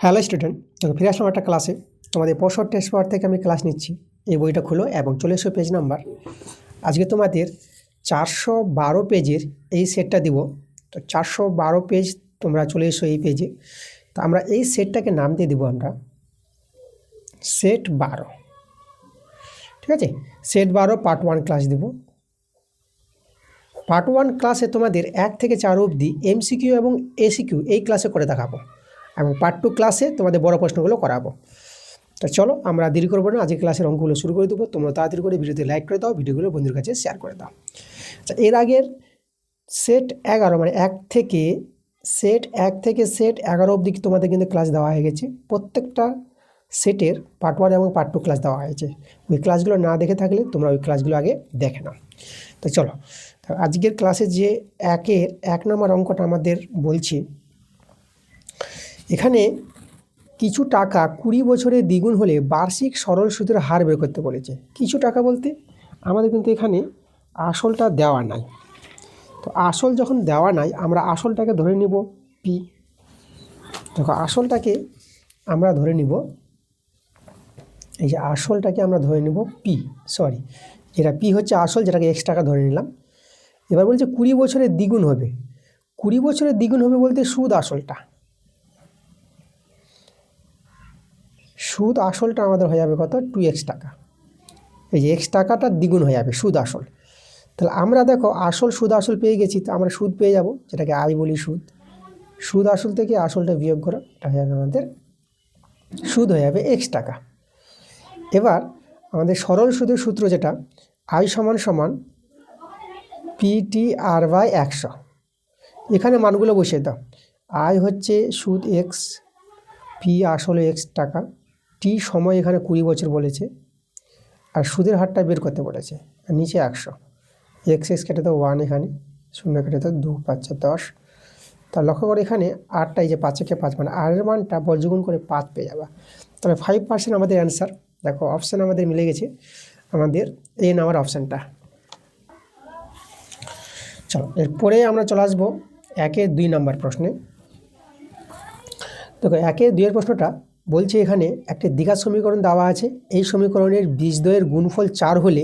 Hello student, দেখো ফিরে আসলাম একটা ক্লাসে। তোমাদের 65 টেস্ট পাওয়ার থেকে আমি ক্লাস নিচ্ছি। এই বইটা খুলো এবং চলে এসো পেজ নাম্বার। আজকে তোমাদের 412 পেজের এই সেটটা দিব। তো 412 পেজ তোমরা চলে এসো এই পেজে। তো আমরা এই সেটটাকে নাম দিয়ে দিব আমরা সেট 12। ঠিক আছে, সেট 12 পার্ট 1 ক্লাস দিব। পার্ট 1 ক্লাসে তোমাদের 1 থেকে 4 অবধি এমসিকিউ এবং এসিকিউ এই ক্লাসে করে দেখাবো, এবং পার্ট 2 ক্লাসে তোমাদের বড় প্রশ্নগুলো করাবো। তো চলো আমরা দেরি করবো না, আজকে ক্লাসের অঙ্কগুলো শুরু করে দেবো। তোমরা তাড়াতাড়ি করে ভিডিওতে লাইক করে দাও, ভিডিওগুলো বন্ধুদের কাছে শেয়ার করে দাও। আচ্ছা, এর আগের সেট 11 মানে সেট 1 থেকে সেট 11 অবধি তোমাদের কিন্তু ক্লাস দেওয়া হয়ে গেছে। প্রত্যেকটা সেটের পার্ট 1 এবং পার্ট 2 ক্লাস দেওয়া হয়েছে। ওই ক্লাসগুলো না দেখে থাকলে তোমরা ওই ক্লাসগুলো আগে দেখে নাও। তো চলো, আজকের ক্লাসে যে 1 নম্বর অঙ্কটা আমাদের বলছি, এখানে কিছু টাকা 20 বছরে দ্বিগুণ হলে বার্ষিক সরল সুদের হার বের করতে বলেছে। কিছু টাকা বলতে আমাদের কিন্তু এখানে আসলটা দেওয়া নাই। তো আসল যখন দেওয়া নাই, আমরা আসলটাকে ধরে নিব পি। দেখো আসলটাকে আমরা ধরে নিব, এই যে আসলটাকে আমরা ধরে নিব পি, যেটা পি হচ্ছে আসল, যেটাকে x টাকা ধরে নিলাম। এবার বলছে 20 বছরে দ্বিগুণ হবে। 20 বছরে দ্বিগুণ হবে বলতে সুদ আসলটা আমাদের হয়ে যাবে কত, 2x টাকা। এই যে x টাকাটা দ্বিগুণ হয়ে যাবে সুদ আসল। তাহলে আমরা দেখো সুদ আসল পেয়ে গেছি, তো আমরা সুদ পেয়ে যাব, যেটাকে আই বলি সুদ আসল থেকে আসলটা বিয়োগ করো, এটা হয়ে যাবে আমাদের সুদ হয়ে যাবে x টাকা। এবার আমাদের সরল সুদের সূত্র যেটা, আই সমান সমান PTR/100। এখানে মানগুলো বসিয়ে দাও। আই হচ্ছে সুদ x, পি আসলে x টাকা, টি সময় এখানে 20 বছর বলেছে, আর সুদের হারটা বের করতে বলেছে, আর নিচে 100। এক্স কেটে দাও 1, এখানে 0 কেটে দাও 2, 5 10। তা লক্ষ্য করে এখানে 8টা, এই যে 5 5 মানে আর এর মানটা বর্গগুণ করে 5 পেয়ে যাবা। তাহলে 5% আমাদের অ্যান্সার। দেখো অপশান আমাদের মিলে গেছে, আমাদের এ নাম্বার অপশানটা। চলো এরপরে আমরা চলে আসবো 1-2 নাম্বার প্রশ্নে। দেখো 1-2 প্রশ্নটা বলছে, এখানে একটি দ্বিঘাত সমীকরণ দেওয়া আছে। এই সমীকরণের বীজদ্বয়ের গুণফল 4 হলে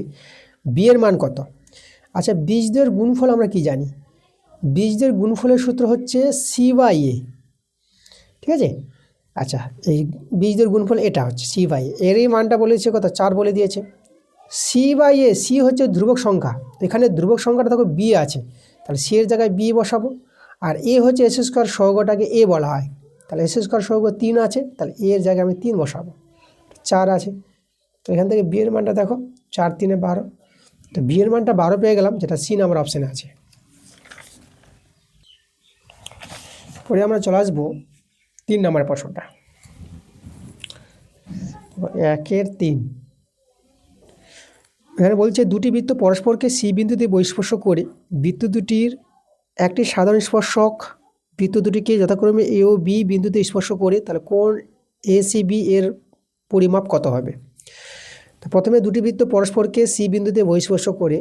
বি এর মান কত? আচ্ছা, বীজদ্বয়ের গুণফল আমরা কি জানি? বীজদ্বয়ের গুণফলের সূত্র হচ্ছে C/A। ঠিক আছে, আচ্ছা এই বীজদ্বয়ের গুণফল এটা হচ্ছে C/A। এর এই মানটা বলেছে কত, 4 বলে দিয়েছে। C/A, সি হচ্ছে ধ্রুবক সংখ্যা, এখানে ধ্রুবক সংখ্যাটা দেখো বি আছে, তাহলে সি এর জায়গায় বি বসাবো। আর এ হচ্ছে এস স্কোয়ার সহগটাকে এ বলা হয়, তাহলে এস স্কোয়ার সহগ 3 আছে, তাহলে এ এর জায়গায় আমি 3 বসাবো। 4 আছে, তো এখান থেকে বি এর মানটা দেখো 4 3 12। তো বি এর মানটা 12 পেয়ে গেলাম, যেটা সি নাম্বার অপশানে আছে। পরে আমরা চলে আসবো 3 নম্বর প্রশ্নটা। 1-3 এখানে বলছে, দুটি বৃত্ত পরস্পরকে সি বিন্দুতে বহিঃস্পর্শ করে বৃত্ত দুটির একটি সাধারণ স্পর্শক বৃত্ত দুটিকে যথাক্রমে এ ও বি বিন্দুতে স্পর্শ করে, তাহলে কোণ এসিবি এর পরিমাপ কত হবে? তো প্রথমে দুটি বৃত্ত পরস্পরকে সি বিন্দুতে বহিঃস্পর্শ করে,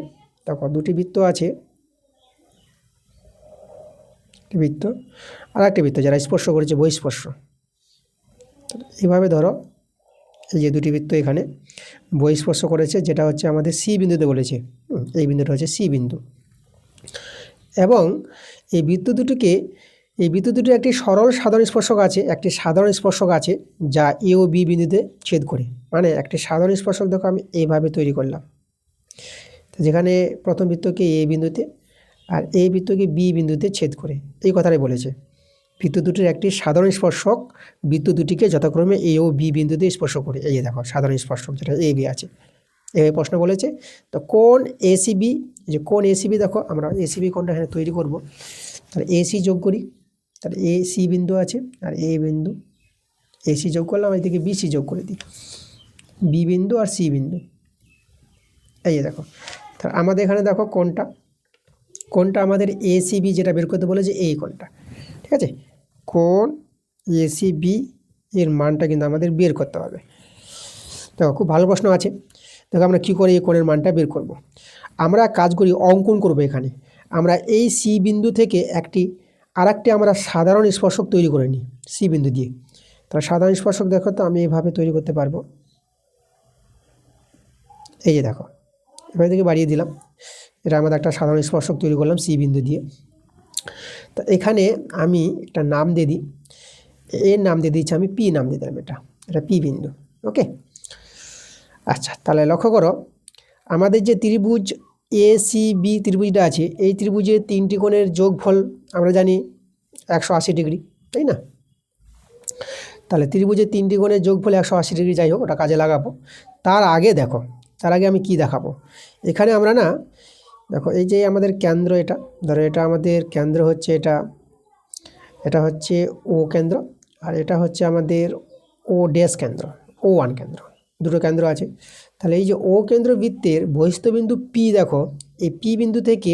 তখন দুটি বৃত্ত আছে, একটি বৃত্ত আর একটি বৃত্ত যারা স্পর্শ করেছে বহিঃস্পর্শ। এইভাবে ধরো, এই যে দুটি বৃত্ত এখানে বহিঃস্পর্শ করেছে, যেটা হচ্ছে আমাদের সি বিন্দুতে বলেছে। এই বিন্দুটা হচ্ছে সি বিন্দু, এবং এই বৃত্ত দুটির একটি সরল সাধারণ স্পর্শক আছে যা এ ও বি বিন্দুতে ছেদ করে। মানে একটি সাধারণ স্পর্শক দেখো আমি এইভাবে তৈরি করলাম, তো যেখানে প্রথম বৃত্তকে এ বিন্দুতে আর এই বৃত্তকে বি বিন্দুতে ছেদ করে, এই কথাটাই বলেছে। বৃত্ত দুটির একটি সাধারণ স্পর্শক বৃত্ত দুটিকে যথাক্রমে এ ও বি বিন্দুতে স্পর্শ করে। এই যে দেখো সাধারণ স্পর্শক যেটা এ বি আছে, এই প্রশ্ন বলেছে। তো কোণ এসিবি, যে কোণ এসিবি দেখো আমরা এসিবি কোণটা এখানে তৈরি করব, তাহলে এসি যোগ করি, তাহলে এ সি বিন্দু আছে আর এ বিন্দু, এসি যোগ করলাম, এদিকে বিসি যোগ করে দিই, বি বিন্দু আর সি বিন্দু। এই যে দেখো, তাহলে আমাদের এখানে দেখো কোণটা আমাদের এসিবি যেটা বের করতে বলেছে, এই কোণটা। ঠিক আছে, কোণ এসিবি এর মানটা কিন্তু আমাদের বের করতে হবে। দেখো খুব ভালো প্রশ্ন আছে। দেখো আমরা কী করে এই কোণের মানটা বের করব। আমরা কাজ করি, অঙ্কন করব। এখানে আমরা এই সি বিন্দু থেকে আরেকটি আমরা সাধারণ স্পর্শক তৈরি করে নিই সি বিন্দু দিয়ে। তাহলে সাধারণ স্পর্শক দেখো তো আমি এইভাবে তৈরি করতে পারবো। এই যে দেখো, এবার থেকে বাড়িয়ে দিলাম, এটা আমাদের একটা সাধারণ স্পর্শক তৈরি করলাম সি বিন্দু দিয়ে। তো এখানে আমি একটা নাম দিয়ে দিই, এর নাম দিয়ে দিচ্ছি আমি পি নাম দিয়ে দিলাম, এটা পি বিন্দু। ওকে, আচ্ছা তাহলে লক্ষ্য করো আমাদের যে ত্রিভুজ এ সি বি ত্রিভুজটা আছে, এই ত্রিভুজের 3টি কোণের যোগফল আমরা জানি 180 ডিগ্রি, তাই না? তাহলে ত্রিভুজের 3টি কোণের যোগফল 180 ডিগ্রি, যাই হোক ওটা কাজে লাগাবো। তার আগে দেখো, তার আগে আমি কি দেখাবো, এখানে আমরা না দেখো এই যে আমাদের কেন্দ্র, এটা ধরো এটা আমাদের কেন্দ্র হচ্ছে এটা হচ্ছে ও কেন্দ্র, আর এটা হচ্ছে আমাদের ও ড্যাশ কেন্দ্র, ও ওয়ান কেন্দ্র, দুটো কেন্দ্র আছে। তাহলে এই যে ও কেন্দ্র বৃত্তের বহিস্থ বিন্দু পি, দেখো এই পি বিন্দু থেকে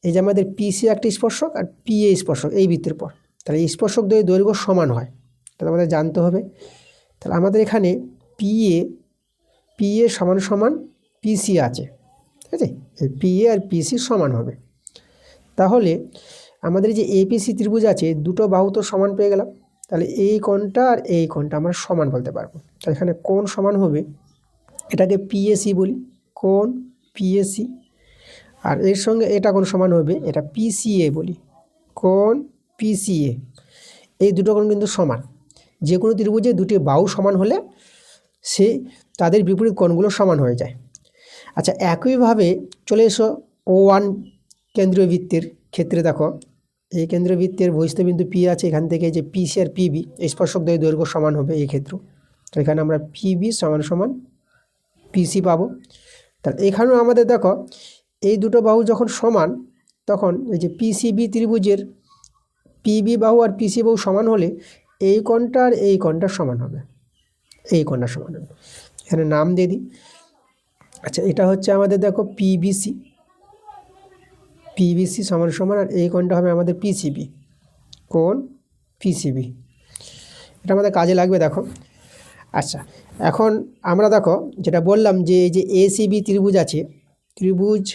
এই যে আমাদের পিসি একটি স্পর্শক আর পি এ স্পর্শক এই বৃত্তের পর, তাহলে এই স্পর্শক দ্বয়ের দৈর্ঘ্য সমান হয়, তাহলে আমাদের জানতে হবে। তাহলে আমাদের এখানে পি এ সমান সমান পিসি আছে, ঠিক আছে, এই পি এ আর পিসি সমান হবে। তাহলে আমাদের যে এপিসি ত্রিভুজ আছে, দুটো বাহু তো সমান পেয়ে গেলাম, তাহলে এই কোণটা আর এই কোণটা আমরা সমান বলতে পারবো। তাহলে এখানে কোণ সমান হবে, এটাকে পিএসি বলি, কোণ পিএসি, আর এর সঙ্গে এটা কোণ সমান হবে, এটা পিসিএ বলি, কোণ পিসিএ। এই দুটো কোণ কিন্তু সমান, যে কোনো ত্রিভুজে দুটি বাহু সমান হলে সে তাদের বিপরীত কোণগুলো সমান হয়ে যায়। আচ্ছা, একইভাবে চলে এসো ও ওয়ান কেন্দ্রীয় বৃত্তের ক্ষেত্রে। দেখো এই কেন্দ্রীয় বৃত্তের বহিস্থ বিন্দু পি আছে, এখান থেকে যে পিসি আর পিবি স্পর্শক দ্বয়ের দৈর্ঘ্য সমান হবে এই ক্ষেত্রে। তো এখানে আমরা পিবি সমান সমান পিসি পাবো। তাহলে এখানেও আমাদের দেখো এই দুটো বাহু যখন সমান, তখন এই যে পিসিবি ত্রিভুজের পিবি বাহু আর পিসি বাহু সমান হলে এই কোণটা আর এই কোণটা সমান হবে, এই কোণটা সমান হবে। এখানে নাম দিয়ে দিই। আচ্ছা, এটা হচ্ছে আমাদের দেখো পিবিসি, পিবিসি সমান সমান, আর এই কোণটা হবে আমাদের পিসিবি, কোণ পিসিবি। এটা আমাদের কাজে লাগবে দেখো। আচ্ছা, এখন আমরা দেখো যেটা বললাম যে এই যে এসিবি ত্রিভুজ আছে, ত্রিভুজ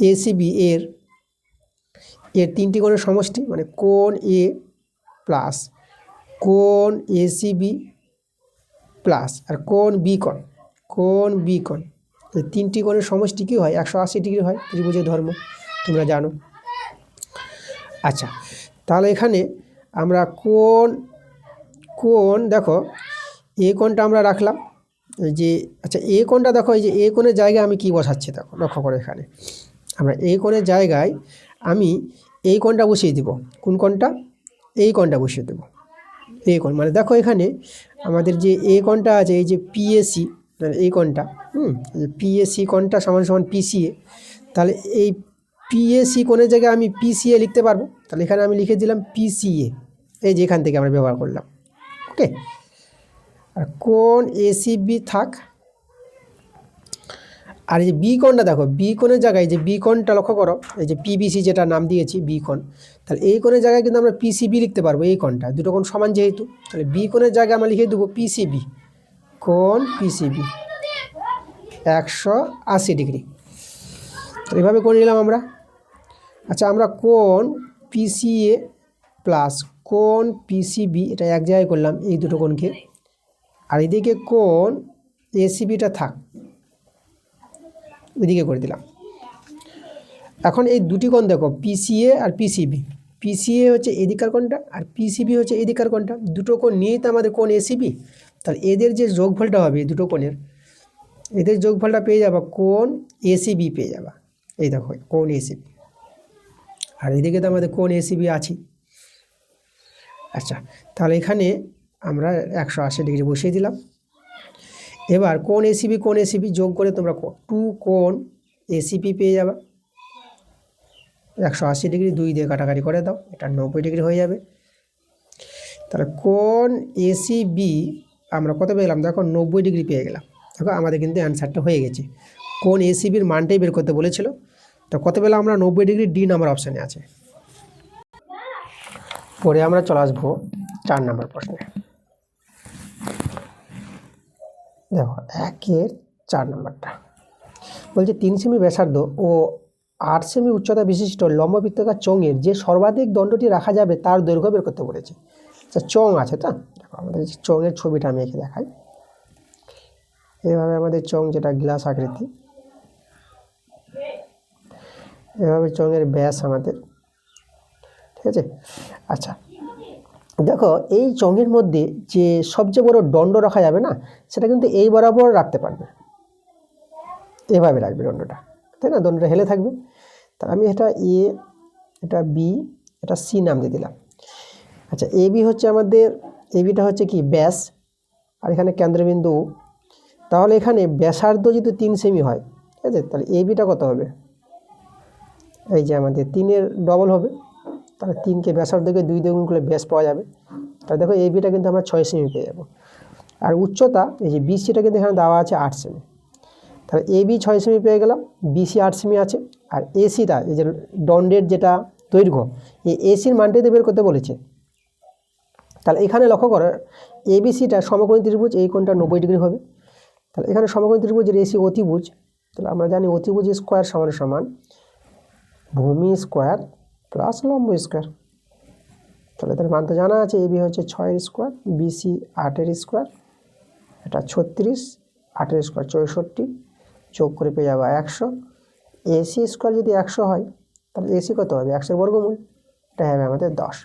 এসিবি এর 3টি কোণের সমষ্টি, মানে কোণ এ প্লাস কোণ এসিবি প্লাস আর কোণ বি কোণ, কোণ বি কোণ, এই 3টি কোণের সমষ্টি কী হয়? 180 ডিগ্রি হয়, ত্রিভুজের ধর্ম তোমরা জানো। আচ্ছা, তাহলে এখানে আমরা কোণ দেখো এ কোণটা আমরা রাখলাম, যে আচ্ছা এ কোণটা দেখো, এই যে এ কোণের জায়গায় আমি কি বসাচ্ছি দেখো, লক্ষ্য করো এখানে আমরা এই কোণের জায়গায় আমি এই কোণটা বসিয়ে দেব। কোন কোণটা? এই কোণটা বসিয়ে দেব, এই কোণ। মানে দেখো এখানে আমাদের যে এ কোণটা আছে, এই যে পিএসি, এই কোণটা পিএসি কোণটা সমান সমান পিসিএ, তাহলে এই পিএসি কোণের জায়গায় আমি পিসিএ লিখতে পারবো। তাহলে এখানে আমি লিখে দিলাম পিসিএ, এই যে এখান থেকে আমরা ব্যবহার করলাম। ওকে, আর কোণ এসিবি থাক। আর এই যে বি কোণটা দেখো, বি কোণের জায়গায় যে বি কোণটা লক্ষ্য করো, এই যে পিবিসি যেটা নাম দিয়েছি বি কোণ, তাহলে এই কোণের জায়গায় কিন্তু আমরা পিসিবি লিখতে পারবো, এই কোণটা, দুটো কোণ সমান যেহেতু, তাহলে বি কোণের জায়গায় আমরা লিখে দেবো পিসিবি, কোণ পিসিবি 180 ডিগ্রি। তো এইভাবে করে নিলাম আমরা। আচ্ছা, আমরা কোণ পিসিএ প্লাস কোণ পিসিবি এটা এক জায়গায় করলাম, এই দুটো কোণকে, আর এদিকে কোণ এসিবিটা থাক, এদিকে করে দিলাম। এখন এই দুটি কোণ দেখো, পিসিএ আর পিসিবি, পিসিএ হচ্ছে এদিকার কোণটা আর পিসিবি হচ্ছে এদিকার কোণটা, দুটো কোণ নিয়েই তো আমাদের কোণ এসিবি। তাহলে এদের যে যোগফলটা হবে এই দুটো কোণের, এদের যোগফলটা পেয়ে যাবা কোণ এসিবি পেয়ে যাবা, এই দেখো কোণ এসিবি, আর এদিকে তো আমাদের কোণ এসিবি আছে। আচ্ছা, তাহলে এখানে আমরা 180 ডিগ্রি বসিয়ে দিলাম। এবার কোণ এসিবি যোগ করে তোমরা 2 কোণ এসিপি পেয়ে যাবা, 180 ডিগ্রি 2 দিয়ে কাটাকাটি করে দাও, এটা 90 ডিগ্রি হয়ে যাবে। তাহলে কোণ এসিবি আমরা কত পেলাম দেখো, 90 ডিগ্রি পেয়ে গেলাম। দেখো আমাদের কিন্তু অ্যান্সারটা হয়ে গেছে, কোণ এসিবির মানটাই বের করতে বলেছিল। তো কত পেলাম আমরা? 90 ডিগ্রি, ডি নাম্বার অপশানে আছে। পরে আমরা চলে আসবো 4 নম্বর প্রশ্নে। দেখো 1-এর 4 নম্বরটা বলছে 3 সেমি ব্যাসার্ধ ও 8 সেমি উচ্চতা বিশিষ্ট লম্ববৃত্তাকার চোঙের যে সর্বাধিক দণ্ডটি রাখা যাবে তার দৈর্ঘ্য বের করতে বলেছে। আচ্ছা, চোঙ আছে তো, দেখো আমাদের চোঙের ছবিটা আমি এঁকে দেখাই। এভাবে আমাদের চোঙ, যেটা গ্লাস আকৃতি, এভাবে চোঙের ব্যাস আমাদের, ঠিক আছে। আচ্ছা, দেখো এই চোঙের মধ্যে যে সবচেয়ে বড় দণ্ড রাখা যাবে না, সেটা কিন্তু এই বরাবর রাখতে পারবে, এভাবে রাখবে দণ্ডটা, তাই না? দণ্ডটা হেলে থাকবে। তা আমি এটা এ, এটা বি, এটা সি নাম দিয়ে দিলাম। আচ্ছা, এ বি হচ্ছে আমাদের, এ বিটা হচ্ছে কি ব্যাস, আর এখানে কেন্দ্রবিন্দু। তাহলে এখানে ব্যাসার্ধ যদি 3 সেমি হয়, ঠিক আছে, তাহলে এ বিটা কত হবে? এই যে আমাদের 3-এর ডবল হবে, তাহলে 3কে ব্যাসার্ধকে 2 দিয়ে গুণ করলে ব্যাস পাওয়া যাবে। তাহলে দেখো এ বিটা কিন্তু আমরা 6 সেমি পেয়ে যাবো। আর উচ্চতা, এই যে বিসিটা কিন্তু এখানে দেওয়া আছে 8 সেমি, তাহলে এ বি 6 সেমি পেয়ে গেলাম, বিসি 8 সেমি আছে। আর এসিটা, এই যে দণ্ডের যেটা দৈর্ঘ্য, এই এসির মানটাই বের করতে বলেছে। তাহলে এখানে লক্ষ্য করো, এবিসিটা সমকোণী ত্রিভুজ, এই কোণটা 90 ডিগ্রি হবে। তাহলে এখানে সমকোণী ত্রিভুজের এসি অতিভুজ, তাহলে আমরা জানি অতিভুজ স্কোয়ার সমান সমান ভূমি স্কোয়ার প্লাস লম্ব স্কোয়ার। তাহলে তার মান তো জানা আছে, এবি হচ্ছে 6-এর স্কোয়ার, বিসি 8-এর স্কোয়ার, এটা 36, 8-এর স্কোয়ার 64, যোগ করে পেয়ে যাবো 100। এসি স্কোয়ার যদি 100 হয়, তাহলে এসি কত হবে? 100-এর বর্গমূল, এটা হবে আমাদের 10।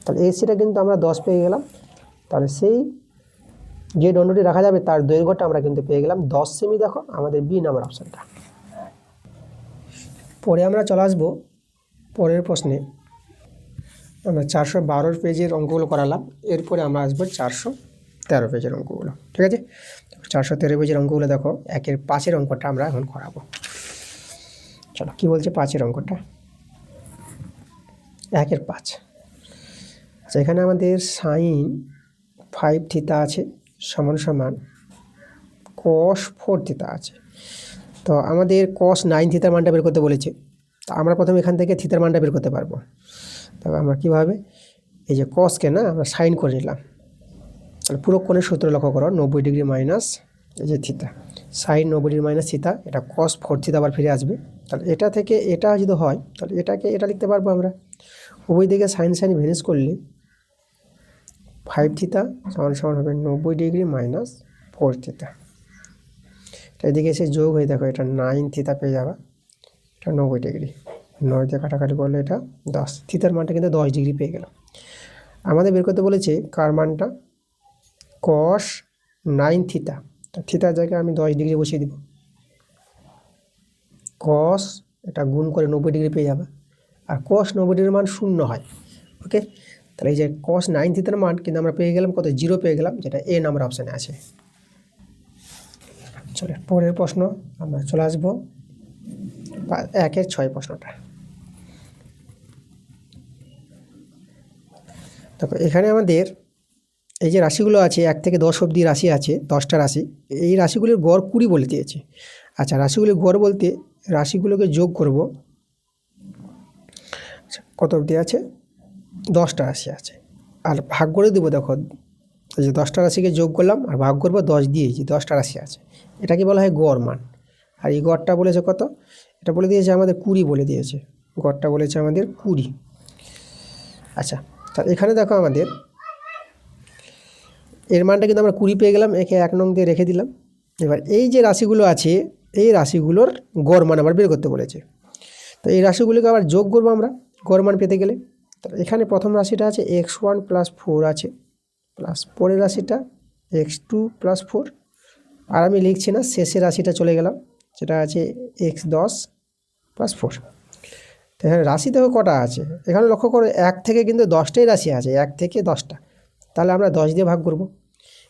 তাহলে এসিটা কিন্তু আমরা 10 পেয়ে গেলাম। তাহলে সেই যে দণ্ডটি রাখা যাবে তার দৈর্ঘ্যটা আমরা কিন্তু পেয়ে গেলাম 10 সেমি। দেখো আমাদের বি নাম্বার অপশানটা। পরে আমরা চলে আসবো পরের প্রশ্নে। আমরা 412 পেজের অঙ্কগুলো করালাম, এরপরে আমরা আসবো 413 পেজের অঙ্কগুলো, ঠিক আছে। 413 পেজের অঙ্কগুলো দেখো, 1-এর 5-এর অঙ্কটা আমরা এখন করাবো। চলো, কি বলছে 5-এর অঙ্কটা? 1-এর 5। আচ্ছা, এখানে আমাদের sin 5 থিতা আছে সমান সমান cos 4 থিতা আছে। তো আমাদের cos 9 থিতার মানটা বের করতে বলেছে। তো আমরা প্রথমে এখান থেকে থিতার মানটা বের করতে পারবো। তবে আমরা কীভাবে, এই যে cosকে না আমরা সাইন করে নিলাম। তাহলে পুরো কোণের সূত্র লক্ষ্য করো, 90 ডিগ্রি মাইনাস এই যে থিতা, সাইন 90 ডিগ্রি মাইনাস থিতা, এটা cos 4 থিতা আবার ফিরে আসবে। তাহলে এটা থেকে এটা যদি হয়, তাহলে এটাকে এটা লিখতে পারবো আমরা। উভয় দিকে সাইন সাইন ভ্যানিশ করলে 5 থিতা সমান সমান হবে 90 ডিগ্রি মাইনাস 4 থিতা। এদিকে এসে যোগ হয়ে দেখো, এটা 9 থিতা পেয়ে যাবে, এটা 90 ডিগ্রি, 9 দিয়ে কাটাকাটি করলে এটা 10, থিতার মানটা কিন্তু 10 ডিগ্রি পেয়ে গেল। আমাদের বের করতে বলেছে কার মানটা? cos 9 থিতা। তো থিতার জায়গায় আমি 10 ডিগ্রি বসিয়ে দিব, cos এটা গুণ করে 90 ডিগ্রি পেয়ে যাবে। আর cos 90 ডিগ্রির মান 0 হয়, ওকে। তাহলে এই যে cos 9 থিতার মান কিন্তু আমরা পেয়ে গেলাম কত? 0 পেয়ে গেলাম, যেটা এ নাম্বার অপশানে আছে। চলে পরের প্রশ্ন আমরা চলে আসবো 1-এর 6 প্রশ্নটা। দেখো এখানে আমাদের এই যে রাশিগুলো আছে, 1 থেকে 10 অবধি রাশি আছে, 10টা রাশি। এই রাশিগুলির গড় 20 বলে দিয়েছে। আচ্ছা, রাশিগুলির গড় বলতে রাশিগুলোকে যোগ করব। আচ্ছা, কত অবধি আছে? 10টা রাশি আছে, আর ভাগ করে দেবো। দেখো এই যে 10টা রাশিকে যোগ করলাম আর ভাগ করবো 10 দিয়ে, যে 10টা রাশি আছে, এটাকে বলা হয় গড় মান। আর এই গড়টা বলেছে কত? এটা বলে দিয়েছে আমাদের 20 বলে দিয়েছে, গড়টা বলেছে আমাদের 20। আচ্ছা, তাহলে এখানে দেখো আমাদের এর মানটা কিন্তু আমরা 20 পেয়ে গেলাম, একে 1 নং দিয়ে রেখে দিলাম। এবার এই যে রাশিগুলো আছে, এই রাশিগুলোর গড় মান আবার বের করতে বলেছে। তো এই রাশিগুলোকে আবার যোগ করবো আমরা গড় মান পেতে গেলে। তো এখানে প্রথম রাশিটা আছে x1 + 4 আছে, প্লাস পরের রাশিটা x2 + 4, আর আমি লিখছি না, শেষের রাশিটা চলে গেলাম, যেটা আছে x10 + 4। তো এখানে রাশি দেখো কটা আছে, এখানে লক্ষ্য করো 1 থেকে কিন্তু 10টাই রাশি আছে, 1 থেকে 10টা। তাহলে আমরা 10 দিয়ে ভাগ করব।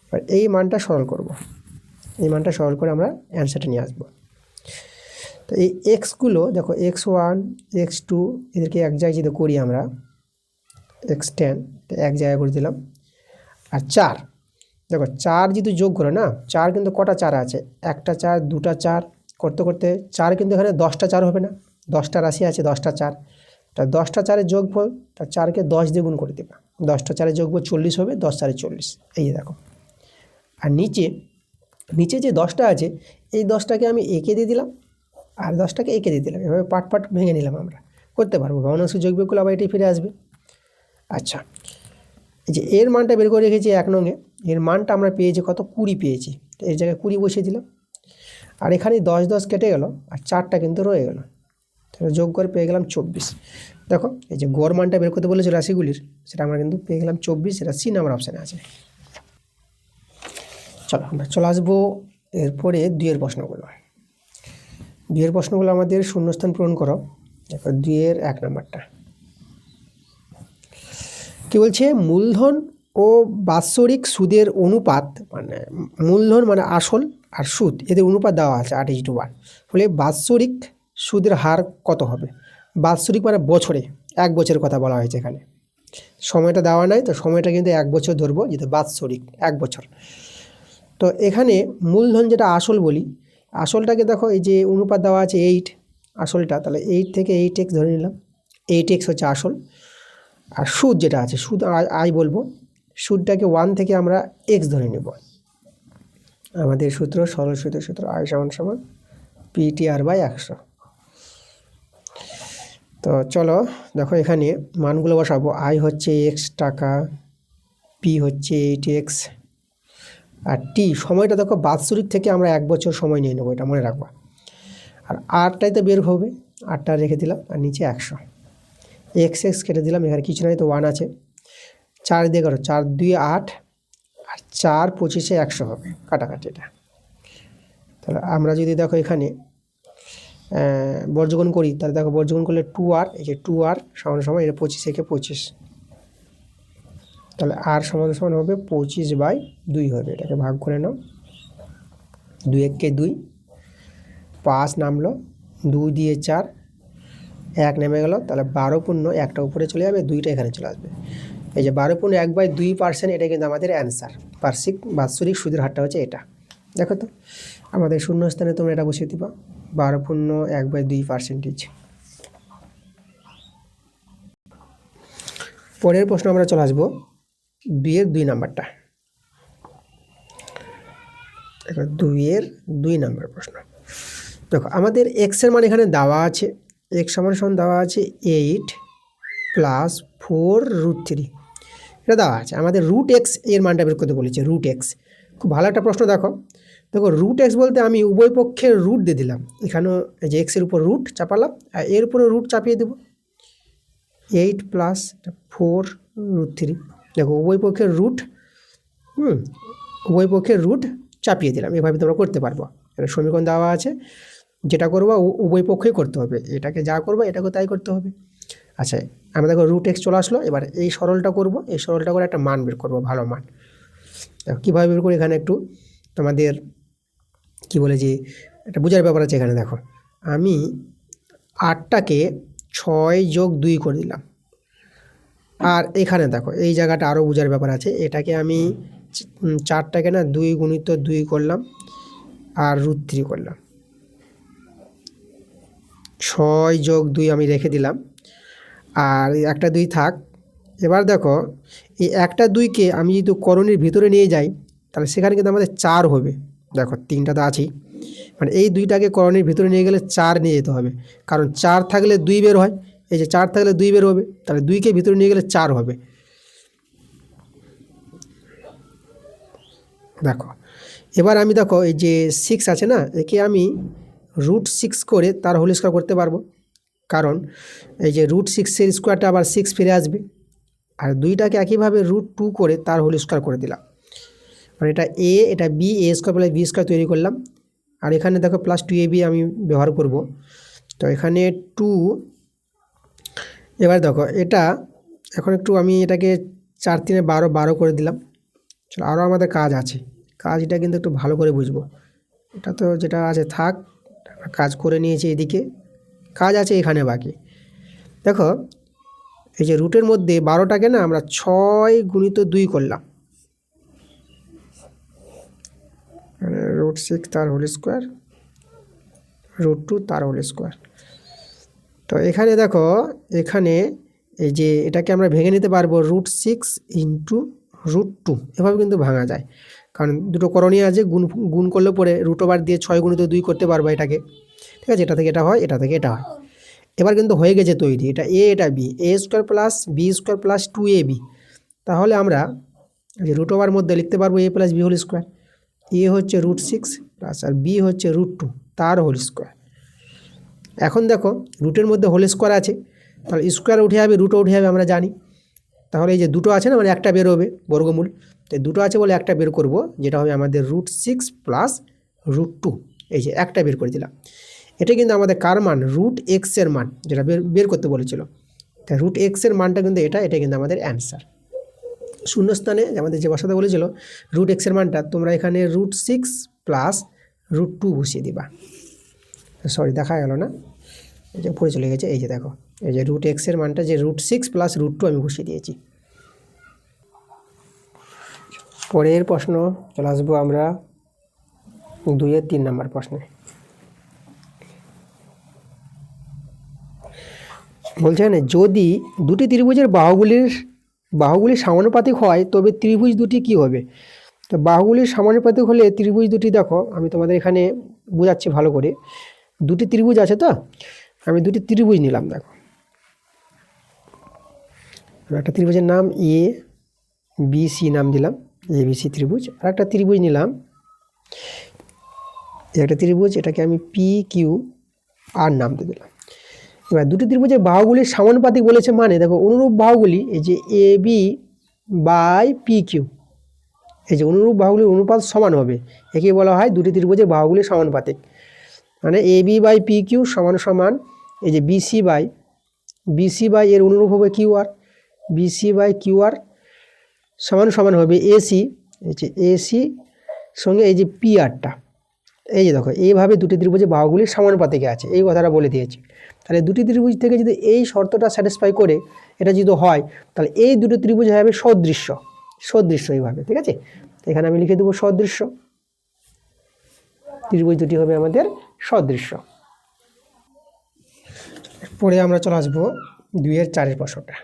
এবার এই মানটা সরল করব, এই মানটা সরল করে আমরা অ্যান্সারটা নিয়ে আসবো। তো এই এক্সগুলো দেখো, x1 x2 এদেরকে এক জায়গায় যদি করি আমরা, x10 এক জায়গায় করে দিলাম। আর 4 দেখো, 4 যদি যোগ করে না, 4 কিন্তু কটা 4 আছে? একটা 4, দুটা 4 করতে করতে 4 কিন্তু এখানে 10টা 4 হবে না, 10টা রাশি আছে, 10টা 4। তা 10টা 4-এর যোগফল, তা 4কে 10 দিয়ে গুণ করে দেবে, 10টা 4-এর যোগফল 40 হবে, 10 4 40। এই দেখো, আর নিচে যে 10টা আছে, এই 10টাকে আমি একে দিয়ে দিলাম, আর 10টাকে এঁকে দিয়ে দিলাম। এভাবে পার্ট পার্ট ভেঙে নিলাম, আমরা করতে পারবো। ভগ্নাংশ যোগ বিয়োগ করলে আবার এটাই ফিরে আসবে। আচ্ছা, এই যে এর মানটা বের করে রেখেছি 1 নঙে, এর মানটা আমরা পেয়েছি কত, 20 পেয়েছি। তো এর জায়গায় 20 বসিয়ে দিলাম। আর এখানে 10 10 কেটে গেল, আর 4টা কিন্তু রয়ে গেল, তাহলে যোগ করে পেয়ে গেলাম 24। দেখো এই যে গড় মানটা বের করতে বলেছে রাশিগুলির, সেটা আমরা কিন্তু পেয়ে গেলাম 24, সেটা সি নাম্বার অপশানে আছে। চলো আমরা চলে আসবো এরপরে 2 প্রশ্নগুলো। 2 প্রশ্নগুলো আমাদের শূন্যস্থান পূরণ করো। দেখো 2 1 নাম্বারটা কি বলছে, মূলধন ও বাৎসরিক সুদের অনুপাত, মানে মূলধন মানে আসল আর সুদ, এদের অনুপাত দেওয়া আছে 8:1। ফলে বাৎসরিক সুদের হার কত হবে। বাৎসরিক মানে বছরে, 1 বছরের কথা বলা হয়েছে এখানে, সময়টা দেওয়া নাই, তো সময়টা কিন্তু 1 বছর ধরবো, যেহেতু বাৎসরিক 1 বছর। তো এখানে মূলধন যেটা আসল বলি, আসলটাকে দেখো এই যে অনুপাত দেওয়া আছে 8 আসলটা, তাহলে 8 থেকে 8x ধরে নিলাম, 8x হচ্ছে আসল। আর সুদ যেটা আছে, সুদ আই বলবো, সুদটাকে 1 থেকে আমরা x ধরে নেব। আমাদের সূত্র, সরল সূত্র আই সমান সমান PTR/100। তো চলো দেখো এখানে মানগুলো বসাবো। আই হচ্ছে x টাকা, পি হচ্ছে 8x, আর টি সময়টা দেখো বাৎসরিক থেকে আমরা 1 বছর সময় নিয়ে নেবো, এটা মনে রাখবো। আর আরটাই তো বের হবে, আরটা রেখে দিলাম, আর নিচে 100। x কেটে দিলাম, এখানে কিছু নাই তো 1 আছে। 4 দিয়ে করো, 4 2 8, আর 4 25 100 হবে, কাটাকাটি এটা। তাহলে আমরা যদি দেখো এখানে বর্জগুণ করি, তাহলে দেখো বর্জগুণ করলে 2r, এই যে 2r সমান সমান এটা 25 থেকে 25, তাহলে r সমান সমান হবে 25/2 হবে। এটাকে ভাগ করে নাও, 2 1 কে 2, 5 নামলো, 2 দিয়ে 4, 1 নেমে গেল, তাহলে 12 পূর্ণ 1টা উপরে চলে যাবে, 2টা এখানে চলে আসবে। এই যে 12 পূর্ণ 1/2%, এটা কিন্তু আমাদের অ্যান্সার। বাৎসরিক সুদের হারটা হচ্ছে এটা। দেখো তো আমাদের শূন্যস্থানে তোমরা এটা বসিয়ে দিবা, 12 পূর্ণ 1/2%। পরের প্রশ্ন আমরা চলে আসবো 2 নাম্বারটা। দেখো 2 নাম্বার প্রশ্ন। দেখো আমাদের এক্সের মান এখানে দেওয়া আছে, x সমান সমান দেওয়া আছে 8 + 4√3, এটা দেওয়া আছে। আমাদের √x এর মানটা বের করতে বলেছে, √x। খুব ভালো একটা প্রশ্ন। দেখো √x বলতে আমি উভয় পক্ষের রুট দিয়ে দিলাম, এখানেও এই যে এক্সের উপর রুট চাপালাম, আর এর উপরে রুট চাপিয়ে দেবো, 8 + 4√3। দেখো উভয় পক্ষের রুট, উভয় পক্ষের রুট চাপিয়ে দিলাম, এভাবে তোমরা করতে পারবো। এটা সমীকরণ দেওয়া আছে, যেটা করবো উভয় পক্ষেই করতে হবে, এটাকে যা করবো এটাকে তাই করতে হবে। আচ্ছা, আমরা দেখো √x চলে আসলো, এবার এই সরলটা করব, এই সরলটা করে একটা মান বের করবো, ভালো মান। দেখো কীভাবে বের করি, এখানে একটু তোমাদের কি বলে যে একটা বোঝার ব্যাপার আছে। এখানে দেখো আমি 8টাকে 6 + 2 করে দিলাম, আর এখানে দেখো এই জায়গাটা আরও বোঝার ব্যাপার আছে। এটাকে আমি 4টাকে না 2 × 2 করলাম, আর √3 করলাম, 6 + 2 আমি রেখে দিলাম, আর একটা 2 থাক। এবার দেখো এই একটা 2কে আমি যদি করণীর ভিতরে নিয়ে যাই, তাহলে সেখানে কিন্তু আমাদের 4 হবে। দেখো 3টা তো আছেই, মানে এই 2টাকে করণীর ভিতরে নিয়ে গেলে 4 নিয়ে যেতে হবে, কারণ 4 থাকলে 2 বের হয়। এই যে 4 থাকলে 2 বের হবে, তাহলে 2কে ভিতরে নিয়ে গেলে 4 হবে। দেখো এবার আমি দেখো এই যে 6 আছে না, একে আমি √6 করে তার হোল স্কোয়ার করতে পারবো, কারণ এই যে √6-এর স্কোয়ারটা আবার 6 ফিরে আসবে। আর 2টাকে একইভাবে √2 করে তার হোল স্কোয়ার করে দিলাম, মানে এটা a, এটা b, a² + b² তৈরি করলাম। আর এখানে দেখো +2ab আমি ব্যবহার করব, তো এখানে 2। এবার দেখো এটা এখন একটু আমি এটাকে 4 × 3 = 12, 12 করে দিলাম। চলো আরও আমাদের কাজ আছে, কাজটা কিন্তু একটু ভালো করে বুঝবো। এটা তো যেটা আছে থাক, কাজ করে নিয়েছি, এদিকে কাজ আছে এখানে বাকি। দেখো এই যে রুটের মধ্যে 12টাকে না আমরা 6 × 2 করলাম, মানে √6 তার হোল স্কোয়ার, √2 তার হোল স্কোয়ার। তো এখানে দেখো এখানে এই যে এটাকে আমরা ভেঙে নিতে পারবো, √6 × √2, এভাবে কিন্তু ভাঙা যায়। কারণ দুটো করণীয় আছে, গুণ গুণ করলে পরে রুট ওভার দিয়ে 6 গুণিত 2 করতে পারবো এটাকে, ঠিক আছে, এটা থেকে এটা হয়, এটা থেকে এটা হয়। এবার কিন্তু হয়ে গেছে তৈরি, এটা এ এটা b, a square plus b square plus 2ab। তাহলে আমরা যে রুট ওভার মধ্যে লিখতে পারবো a plus b whole square. A হচ্ছে √6 প্লাস আর বি হচ্ছে √2 তার হোল স্কোয়ার। এখন দেখো রুটের মধ্যে হোল স্কোয়ার আছে, তাহলে স্কোয়ার উঠে যাবে, রুটও উঠে যাবে আমরা জানি। তাহলে এই যে দুটো আছে না, মানে একটা বের হবে বর্গমূল, তো দুটো আছে বলে একটা বের করব, যেটা হবে আমাদের √6 প্লাস √2। এই যে একটা বের করে দিলাম। এটা কিন্তু আমাদের কার মান? √x এর মান, যেটা বের করতে বলেছিল। তাই √x এর মানটা কিন্তু এটা কিন্তু আমাদের অ্যান্সার। শূন্যস্থানে আমাদের যে বসাতে বলেছিল √x এর মানটা, তোমরা এখানে √6 প্লাস √2 বসিয়ে দিবা। সরি, দেখা গেল না, এই যে উপরে চলে গেছে। এই যে দেখো, এই যে √x এর মানটা যে √6 প্লাস √2 আমি বসিয়ে দিয়েছি। পরের প্রশ্ন চলে আসবো আমরা 2-এর 3 নম্বর প্রশ্নে। বলছে না, যদি দুটি ত্রিভুজের বাহুগুলির সমানুপাতিক হয় তবে ত্রিভুজ দুটি কি হবে? তো বাহুগুলির সমানুপাতিক হলে ত্রিভুজ দুটি, দেখো আমি তোমাদের এখানে বোঝাচ্ছি ভালো করে। দুটি ত্রিভুজ আছে, তো আমি দুটি ত্রিভুজ নিলাম। দেখো একটা ত্রিভুজের নাম এ বি সি নাম দিলাম, এ বি সি ত্রিভুজ। আর একটা ত্রিভুজ নিলাম, একটা ত্রিভুজ, এটাকে আমি পি কিউ আর নাম দিয়ে দিলাম। এবার দুটি ত্রিভুজের বাহুগুলির সমানুপাতিক বলেছে, মানে দেখো অনুরূপ বাহুগুলি, এই যে এ বি বাই পি কিউ, এই যে অনুরূপ বাহুগুলির অনুপাত সমান হবে, একে বলা হয় দুটি ত্রিভুজের বাহুগুলির সমানুপাতিক। মানে এ বি বাই পি কিউ সমান সমান এই যে বিসি বাই এর অনুরূপ হবে কিউ আর, বিসি বাই কিউ আর সমান সমান হবে এসি, এই যে এসি সঙ্গে এই যে পি আরটা। এই যে দেখো, এইভাবে দুটি ত্রিভুজের বাহুগুলির সমানুপাতিকে আছে, এই কথাটা বলে দিয়েছি। তাহলে দুটি ত্রিভুজ থেকে যদি এই শর্তটা স্যাটিসফাই করে এটা যদি হয়, তাহলে এই দুটো ত্রিভুজ হবে সদৃশ্য এইভাবে, ঠিক আছে। এখানে আমি লিখে দেবো সদৃশ্য, ত্রিভুজ দুটি হবে আমাদের সদৃশ্য। পরে আমরা চলে আসবো 2-এর 4-এর প্রশ্নটা।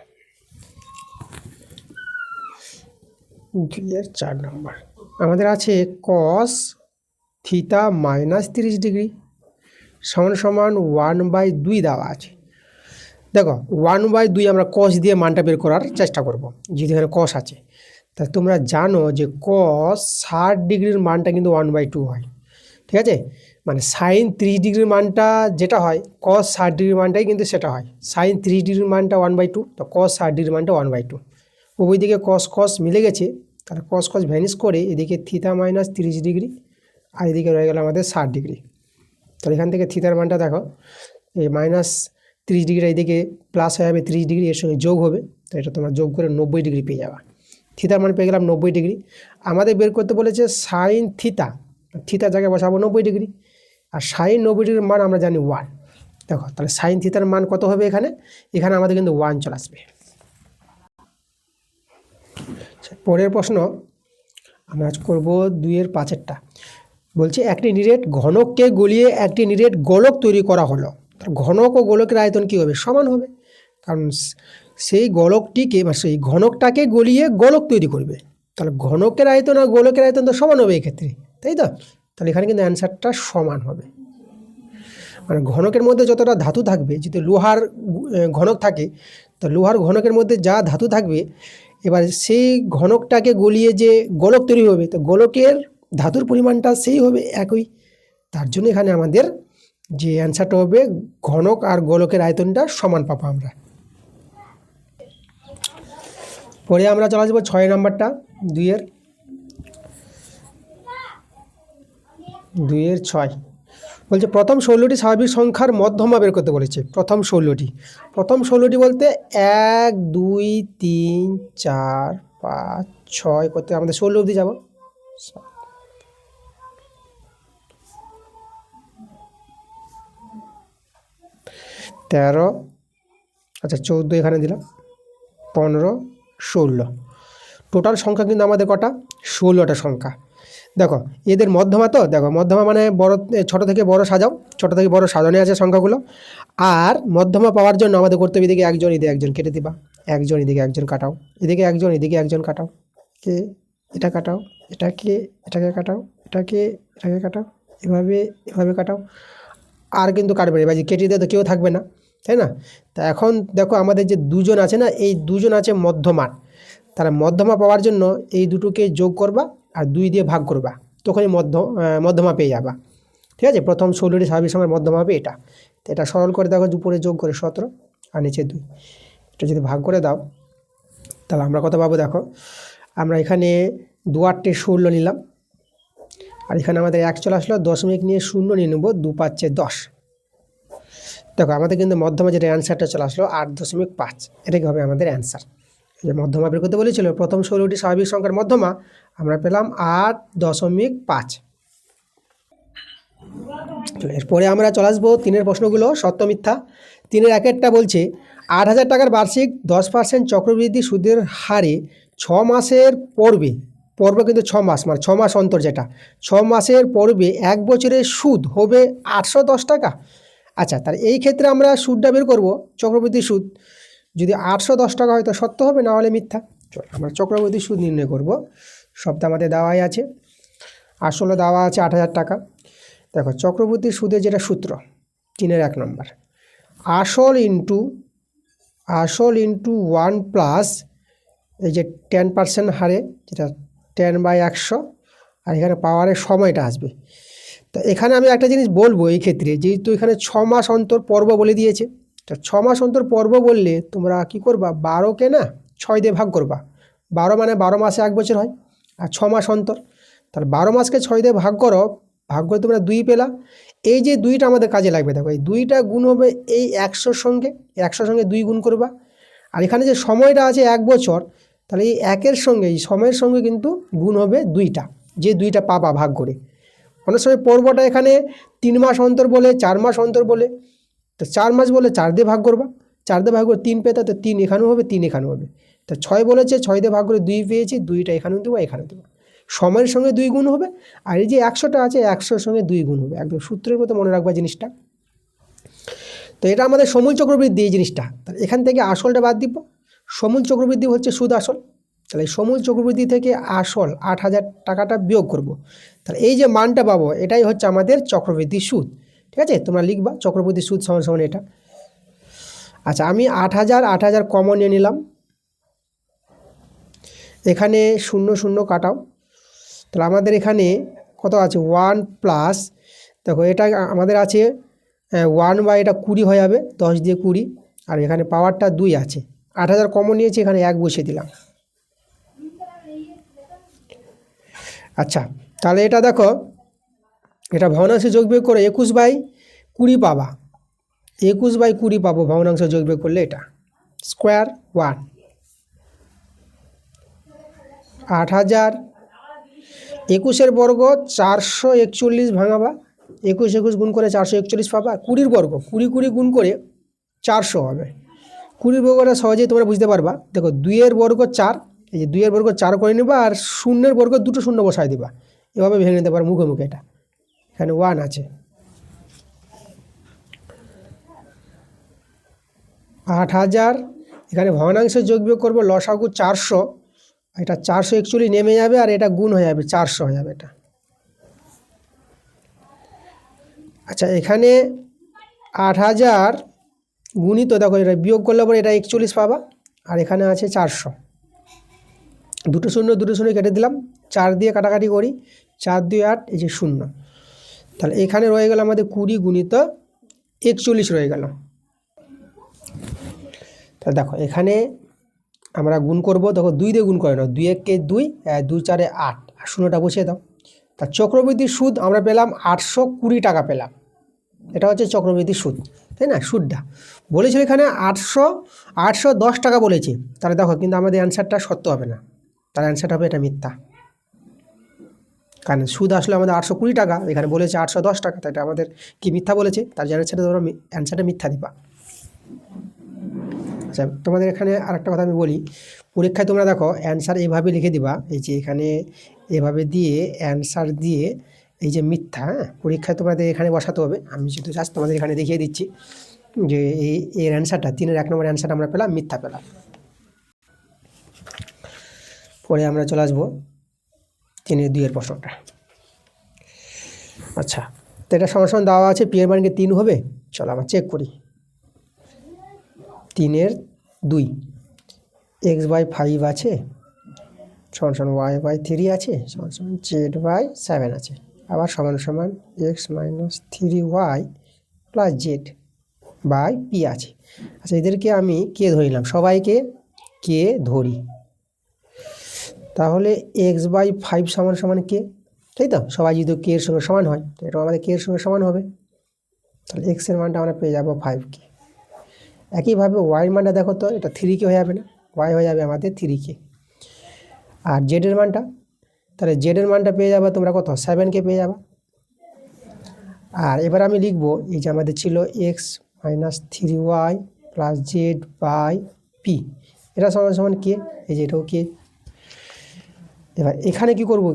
2-এর 4 নম্বর আমাদের আছে cos থিটা মাইনাস 30 ডিগ্রি সমান সমান 1/2 দেওয়া আছে। দেখো 1/2 আমরা cos দিয়ে মানটা বের করার চেষ্টা করব, যেহেতু এখানে cos আছে। তা তোমরা জানো যে cos 60 ডিগ্রির মানটা কিন্তু 1/2 হয়, ঠিক আছে। মানে সাইন 30 ডিগ্রির মানটা যেটা হয়, cos 60 ডিগ্রির মানটাই কিন্তু সেটা হয়। সাইন 30 ডিগ্রির মানটা 1/2, তো cos 60 ডিগ্রির মানটা 1/2। ওই দিকে cos মিলে গেছে, তাহলে cos ভ্যানিশ করে এদিকে থিটা মাইনাস 30 ডিগ্রি, আর এদিকে রয়ে গেল আমাদের 60 ডিগ্রি। তাহলে এখান থেকে থিটার মানটা দেখো, এই মাইনাস 30 ডিগ্রি এদিকে প্লাস হয়ে যাবে 30 ডিগ্রি, এর সঙ্গে যোগ হবে, তো এটা তোমরা যোগ করে 90 ডিগ্রি পেয়ে যাবা। থিটার মান পেয়ে গেলাম 90 ডিগ্রি। আমাদের বের করতে বলেছে সাইন থিটার জায়গায় বসাবো 90 ডিগ্রি, আর সাইন 90 ডিগ্রির মান আমরা জানি 1। দেখো তাহলে সাইন থিটার মান কত হবে এখানে আমাদের কিন্তু 1 চলে আসবে। পরের প্রশ্ন আমরা করব 2-এর 5-এরটা। বলছে একটি নিরেট ঘনককে গলিয়ে একটি নিরেট গোলক তৈরি করা হলো, ঘনক ও গোলকের আয়তন কী হবে? সমান হবে, কারণ সেই গোলকটিকে বা সেই ঘনকটাকে গলিয়ে গোলক তৈরি করবে, তাহলে ঘনকের আয়তন আর গোলকের আয়তন তো সমান হবে এক্ষেত্রে, তাই তো। তাহলে এখানে কিন্তু অ্যান্সারটা সমান হবে। মানে ঘনকের মধ্যে যতটা ধাতু থাকবে, যদি লোহার ঘনক থাকে, তো লোহার ঘনকের মধ্যে যা ধাতু থাকবে, এবার সেই ঘনকটাকে গলিয়ে যে গোলক তৈরি হবে, তো গোলকের ধাতুর পরিমাণটা সেই হবে একই। তার জন্য এখানে আমাদের যে অ্যান্সারটা হবে ঘনক আর গোলকের আয়তনটা সমান পাবো আমরা। পরে আমরা চলে আসবো 6 নম্বরটা 2-এর 6। বলছে প্রথম 16টি স্বাভাবিক সংখ্যার মধ্যমা বের করতে বলেছে। প্রথম 16টি বলতে 1 2 3 4 5 6 করতে আমাদের 16 অবধি যাব। 13, আচ্ছা 14 এখানে দিলাম, 15 16, টোটাল সংখ্যা কিন্তু আমাদের কটা? 16টা সংখ্যা। দেখো এদের মধ্যমা, তো দেখো মধ্যমা মানে বড়, ছোট থেকে বড় সাজাও, ছোট থেকে বড় সাজানো আছে সংখ্যাগুলো। আর মধ্যমা পাওয়ার জন্য আমাদের করতে হবে এদিকে একজন এদিকে একজন কেটে দিবা, একজন এদিকে একজন কাটাও, এদিকে একজন এদিকে একজন কাটাও, কে এটা কাটাও, এটাকে কাটাও, এটাকে কাটাও, এভাবে কাটাও, আর কিন্তু কাটবে না। এবার যে কেটে দিয়ে তো কেউ থাকবে না, তাই না? তা এখন দেখো আমাদের যে দুজন আছে না, এই দুজন আছে মধ্যমার। তারা মধ্যমা পাওয়ার জন্য এই দুটোকে যোগ করবা আর 2 দিয়ে ভাগ করবা, তখনই মধ্যমা পেয়ে যাবা। ঠিক আছে, প্রথম 16টি স্বাভাবিক সংখ্যার মধ্যমা হবে এটা। তো এটা সরল করে দেখো, উপরে যোগ করে 17 আর নিচে 2, এটা যদি ভাগ করে দাও তাহলে আমরা কত পাবো দেখো। আমরা এখানে 2 8 16 নিলাম, আর এখানে আমাদের 1 চলে আসলো, দশমিক নিয়ে 0 নিয়ে নেবো, 2 5 10। দেখো আমাদের কিন্তু মধ্যমা যেটা অ্যান্সারটা চলে আসলো 8.5, এটাই হবে আমাদের অ্যান্সার। যে মধ্যমা বের করতে বলেছিল, প্রথম 16টি স্বাভাবিক সংখ্যার মধ্যমা আমরা পেলাম 8.5। এরপরে আমরা চলে আসবো 3-এর প্রশ্নগুলো, সত্য মিথ্যা। 3-এর 1-এরটা বলছে 8,000 টাকার বার্ষিক 10% চক্রবৃদ্ধি সুদের হারে 6 মাসের পর্ব কিন্তু 6 মাস, মানে 6 মাস অন্তর, যেটা 6 মাসের পর্বে 1 বছরের সুদ হবে 810 টাকা। আচ্ছা, তার এই ক্ষেত্রে আমরা সুদটা বের করব, চক্রবৃদ্ধি সুদ। যদি 810 টাকা হয় তো সত্য হবে, না হলে মিথ্যা। চল আমরা চক্রবৃদ্ধি সুদ নির্ণয় করব। সবটা আমাদের দেওয়াই আছে, আসলে দেওয়া আছে 8,000 টাকা। দেখো চক্রবৃদ্ধি সুদের যেটা সূত্র, 3-এর 1 নম্বর, আসল ইন্টু 1 প্লাস এই যে 10% হারে, যেটা 10/100, আর এখানে পাওয়ারের সময়টা আসবে। তো এখানে আমি একটা জিনিস বলবো, এই ক্ষেত্রে যেহেতু এখানে 6 মাস অন্তর পর্ব বলে দিয়েছে, তো 6 মাস অন্তর পর্ব বললে তোমরা কি করবা, 12কে না 6 দিয়ে ভাগ করবা। 12 মানে 12 মাসে 1 বছর হয়, আর 6 মাস অন্তর, তাহলে 12 মাসকে 6 দিয়ে ভাগ করো, ভাগ করে তোমরা 2 পেলা। এই যে 2টা আমাদের কাজে লাগবে, দেখো এই 2টা গুণ হবে এই 100-র সঙ্গে, 100-র সঙ্গে 2 গুণ করবা। আর এখানে যে সময়টা আছে 1 বছর, তাহলে এই 1-এর সঙ্গে, এই সময়ের সঙ্গে কিন্তু গুণ হবে 2টা, যে 2টা পাবা ভাগ করে। অনেক সময় পর্বটা এখানে 3 মাস অন্তর বলে, 4 মাস অন্তর বলে, তো 4 মাস বলে 4 দিয়ে ভাগ করবা, 4 দিয়ে ভাগ করে 3 পেতে, তো 3 এখানেও হবে, 3 এখানেও হবে। তো 6 বলেছে, 6 দিয়ে ভাগ করে 2 পেয়েছি, 2টা এখানেও দেবো, এখানেও দেবো। সময়ের সঙ্গে 2 গুণ হবে, আর এই যে 100টা আছে 100-র সঙ্গে 2 গুণ হবে, একদম সূত্রের মতো মনে রাখবা জিনিসটা। তো এটা আমাদের সমূল চক্রবৃদ্ধি, এই জিনিসটা। তাহলে এখান থেকে আসলটা বাদ দিব, সমূল চক্রবৃদ্ধি হচ্ছে সুদ আসল। তাহলে সমূল চক্রবৃদ্ধি থেকে আসল 8,000 টাকাটা বিয়োগ করব। তাহলে এই যে মানটা পাবো, এটাই হচ্ছে আমাদের চক্রবৃদ্ধি সুদ। ঠিক আছে, তোমরা লিখবা চক্রবৃদ্ধি সুদ সমান সমান এটা। আচ্ছা, আমি 8,000 কমন নিয়ে নিলাম, এখানে 0 0 কাটাও। তাহলে আমাদের এখানে কত আছে, 1 প্লাস, দেখো এটা আমাদের আছে 1 বা এটা 20 হয়ে যাবে, 10 দিয়ে 20, আর এখানে পাওয়ারটা 2 আছে। 8,000 কমন নিয়েছি, এখানে 1 বসিয়ে দিলাম। আচ্ছা, তাহলে এটা দেখো, এটা ভগ্নাংশে যোগ বিয়োগ করে 21/20 পাবা, 21/20 পাবো ভগ্নাংশ যোগ বিয়োগ করলে। এটা স্কোয়ার 1, 8,000, 21-এর বর্গ 441 ভাঙাবা, 21 গুণ করে 441 পাবা, 20-র বর্গ 20 গুণ করে 400 হবে। 20-র বর্গটা সহজেই তোমরা বুঝতে পারবা। দেখো 2-এর বর্গ 4, এই যে 2-এর বর্গ 4 করে নেবা, আর 0-এর বর্গ 2টো 0 বসাই দিবা, এভাবে ভেঙে নিতে পারো মুখে মুখে। এটা এখানে 1 আছে। 8,000, এখানে ভগ্নাংশের যোগ বিয়োগ করবো, লসাগু 400, এটা 441 নেমে যাবে, আর এটা গুণ হয়ে যাবে, 400 হয়ে যাবে এটা। আচ্ছা, এখানে 8,000 গুণিত, দেখো এটা বিয়োগ করলে পরে এটা 41 পাবা, আর এখানে আছে 400, 2টো 0 কেটে দিলাম, 4 দিয়ে কাটাকাটি করি, 4 2 8, এই যে 0। তাহলে এখানে রয়ে গেল আমাদের 20 গুণিত 41 রয়ে গেল। তাহলে দেখো এখানে আমরা গুণ করব, দেখো 2 দিয়ে গুণ করে নাও, 2 1 2, 2 4 8, আর 0টা বসিয়ে দাও। তা চক্রবৃদ্ধির সুদ আমরা পেলাম 820 টাকা পেলাম, এটা হচ্ছে চক্রবৃদ্ধি সুদ, তাই না? সুদটা বলেছিল এখানে 810 টাকা বলেছে। তাহলে দেখো কিন্তু আমাদের অ্যান্সারটা সত্য হবে না, তার অ্যান্সারটা হবে এটা মিথ্যা, কারণ সুদ আসলে আমাদের 820 টাকা, এখানে বলেছে 810 টাকা, তাই এটা আমাদের কি মিথ্যা বলেছে, তার জন্য তোমরা অ্যান্সারটা মিথ্যা দিবা। আচ্ছা, তোমাদের এখানে আরেকটা কথা আমি বলি, পরীক্ষায় তোমরা দেখো অ্যান্সার এইভাবে লিখে দিবা, এই যে এখানে এভাবে দিয়ে অ্যান্সার দিয়ে এই যে মিথ্যা, হ্যাঁ, পরীক্ষায় তোমাদের এখানে বসাতে হবে। আমি যেহেতু জাস্ট তোমাদের এখানে দেখিয়ে দিচ্ছি যে এর অ্যান্সারটা 3-এর 1 নম্বর অ্যান্সারটা আমরা পেলাম মিথ্যা পেলাম। পরে আমরা চলে আসবো 3-2 প্রশ্নটা। আচ্ছা, তো এটা সমান সমান দেওয়া আছে, পি এর মান কি 3 হবে? চলো আমরা চেক করি। 3-2 x/5 আছে, সমান সমান y/3 আছে, সমান সমান z/7 আছে, আবার সমান সমান x - 3y + z/p আছে। আচ্ছা, এদেরকে আমি কে ধরিলাম, সবাইকে কে ধরি, তাহলে x/5 সমান সমান কে, তাই তো? সবাই যদি কে এর সঙ্গে সমান হয়, তো এটা আমাদের কে এর সঙ্গে সমান হবে, তাহলে x এর মানটা আমরা পেয়ে যাবো 5k। একইভাবে y এর মানটা দেখো তো, এটা 3k হয়ে যাবে না, y হয়ে যাবে আমাদের 3k। আর z এর মানটা, তাহলে z এর মানটা পেয়ে যাবে তোমরা কত, 7k পেয়ে যাবে। আর এবার আমি লিখবো, এই যে আমাদের ছিল x - 3y + z/p, এটা সমান সমান কে, এই যে এটাও কে। এবার এখানে কি করব,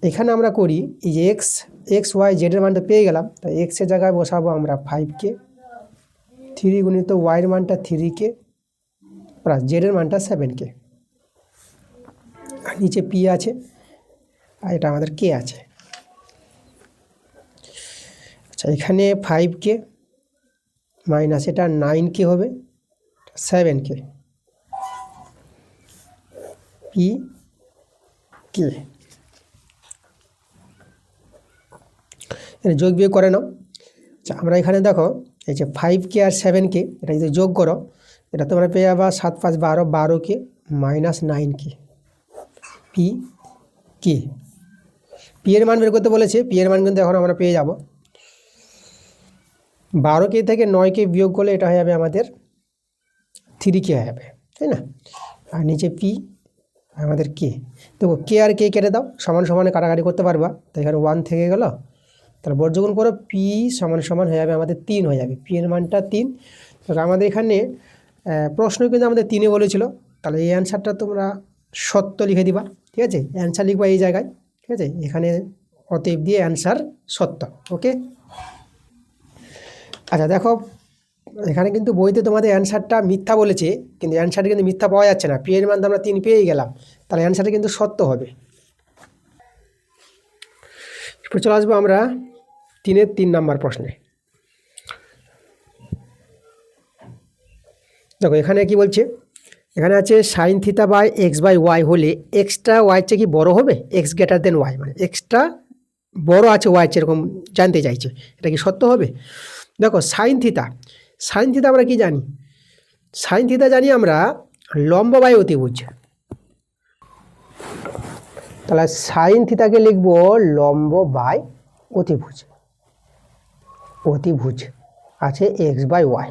এখানে আমরা করি এই যে x y z এর মানটা পেয়ে গেলাম, তাই x এর জায়গায় বসাবো আমরা 5k, 3 গুণিত y এর মানটা 3k প্লাস z এর মানটা 7k, আর নিচে p আছে, আর এটা আমাদের k আছে। আচ্ছা, এখানে 5k মাইনাস এটা 9k হবে, 7k, p k, এটা যোগ বিয়োগ করে নাও। আচ্ছা, আমরা এখানে দেখো এই যে 5k আর 7k, এটা যদি যোগ করো, এটা তোমরা পেয়ে যাবা 7 5 12, 12k minus 9k, P K. P এর মান বের করতে বলেছে, পি এর মান কিন্তু এখন আমরা পেয়ে যাব। 12k থেকে 9k বিয়োগ করলে এটা হয়ে যাবে আমাদের 3k হয়ে যাবে, তাই না? আর নিচে পি, আমাদের কে। দেখো কে আর কে কেটে দাও, সমান সমানে কাটাকাটি করতে পারবা, তো এখানে 1 থেকে গেল, তাহলে বর্গমূল করো, পি সমান সমান হয়ে যাবে আমাদের 3 হয়ে যাবে, পি এর মানটা 3। তো আমাদের এখানে প্রশ্ন কিন্তু আমাদের 3 বলেছিল, তাহলে এই অ্যান্সারটা তোমরা সত্য লিখে দিবা, ঠিক আছে? অ্যান্সার লিখবা এই জায়গায়, ঠিক আছে? এখানে অতএব দিয়ে অ্যান্সার সত্য, ওকে। আচ্ছা দেখো, এখানে কিন্তু বইতে তোমাদের অ্যান্সারটা মিথ্যা বলেছে, কিন্তু অ্যান্সারটা কিন্তু মিথ্যা পাওয়া যাচ্ছে না, পি এর মান আমরা 3 পেয়েই গেলাম, তাহলে অ্যান্সারটা কিন্তু সত্য হবে। এরপর চলে আসবো আমরা 3 নাম্বার প্রশ্নে। দেখো এখানে কি বলছে, এখানে আছে সাইন থিটা বাই x/y হলে এক্সটা ওয়াই চেয়ে কি বড় হবে, x গ্রেটার দেন ওয়াই, মানে এক্সটা বড় আছে ওয়াই চেয়ে, এরকম জানতে চাইছে, এটা কি সত্য হবে? দেখো সাইন থিটা, সাইন থিটা আমরা কি জানি, সাইন থিটা জানি আমরা লম্ব বাই অতিভুজ, তাহলে সাইন থিটাকে লিখবো লম্ব বাই অতিভুজ, অতিভুজ আছে x/y,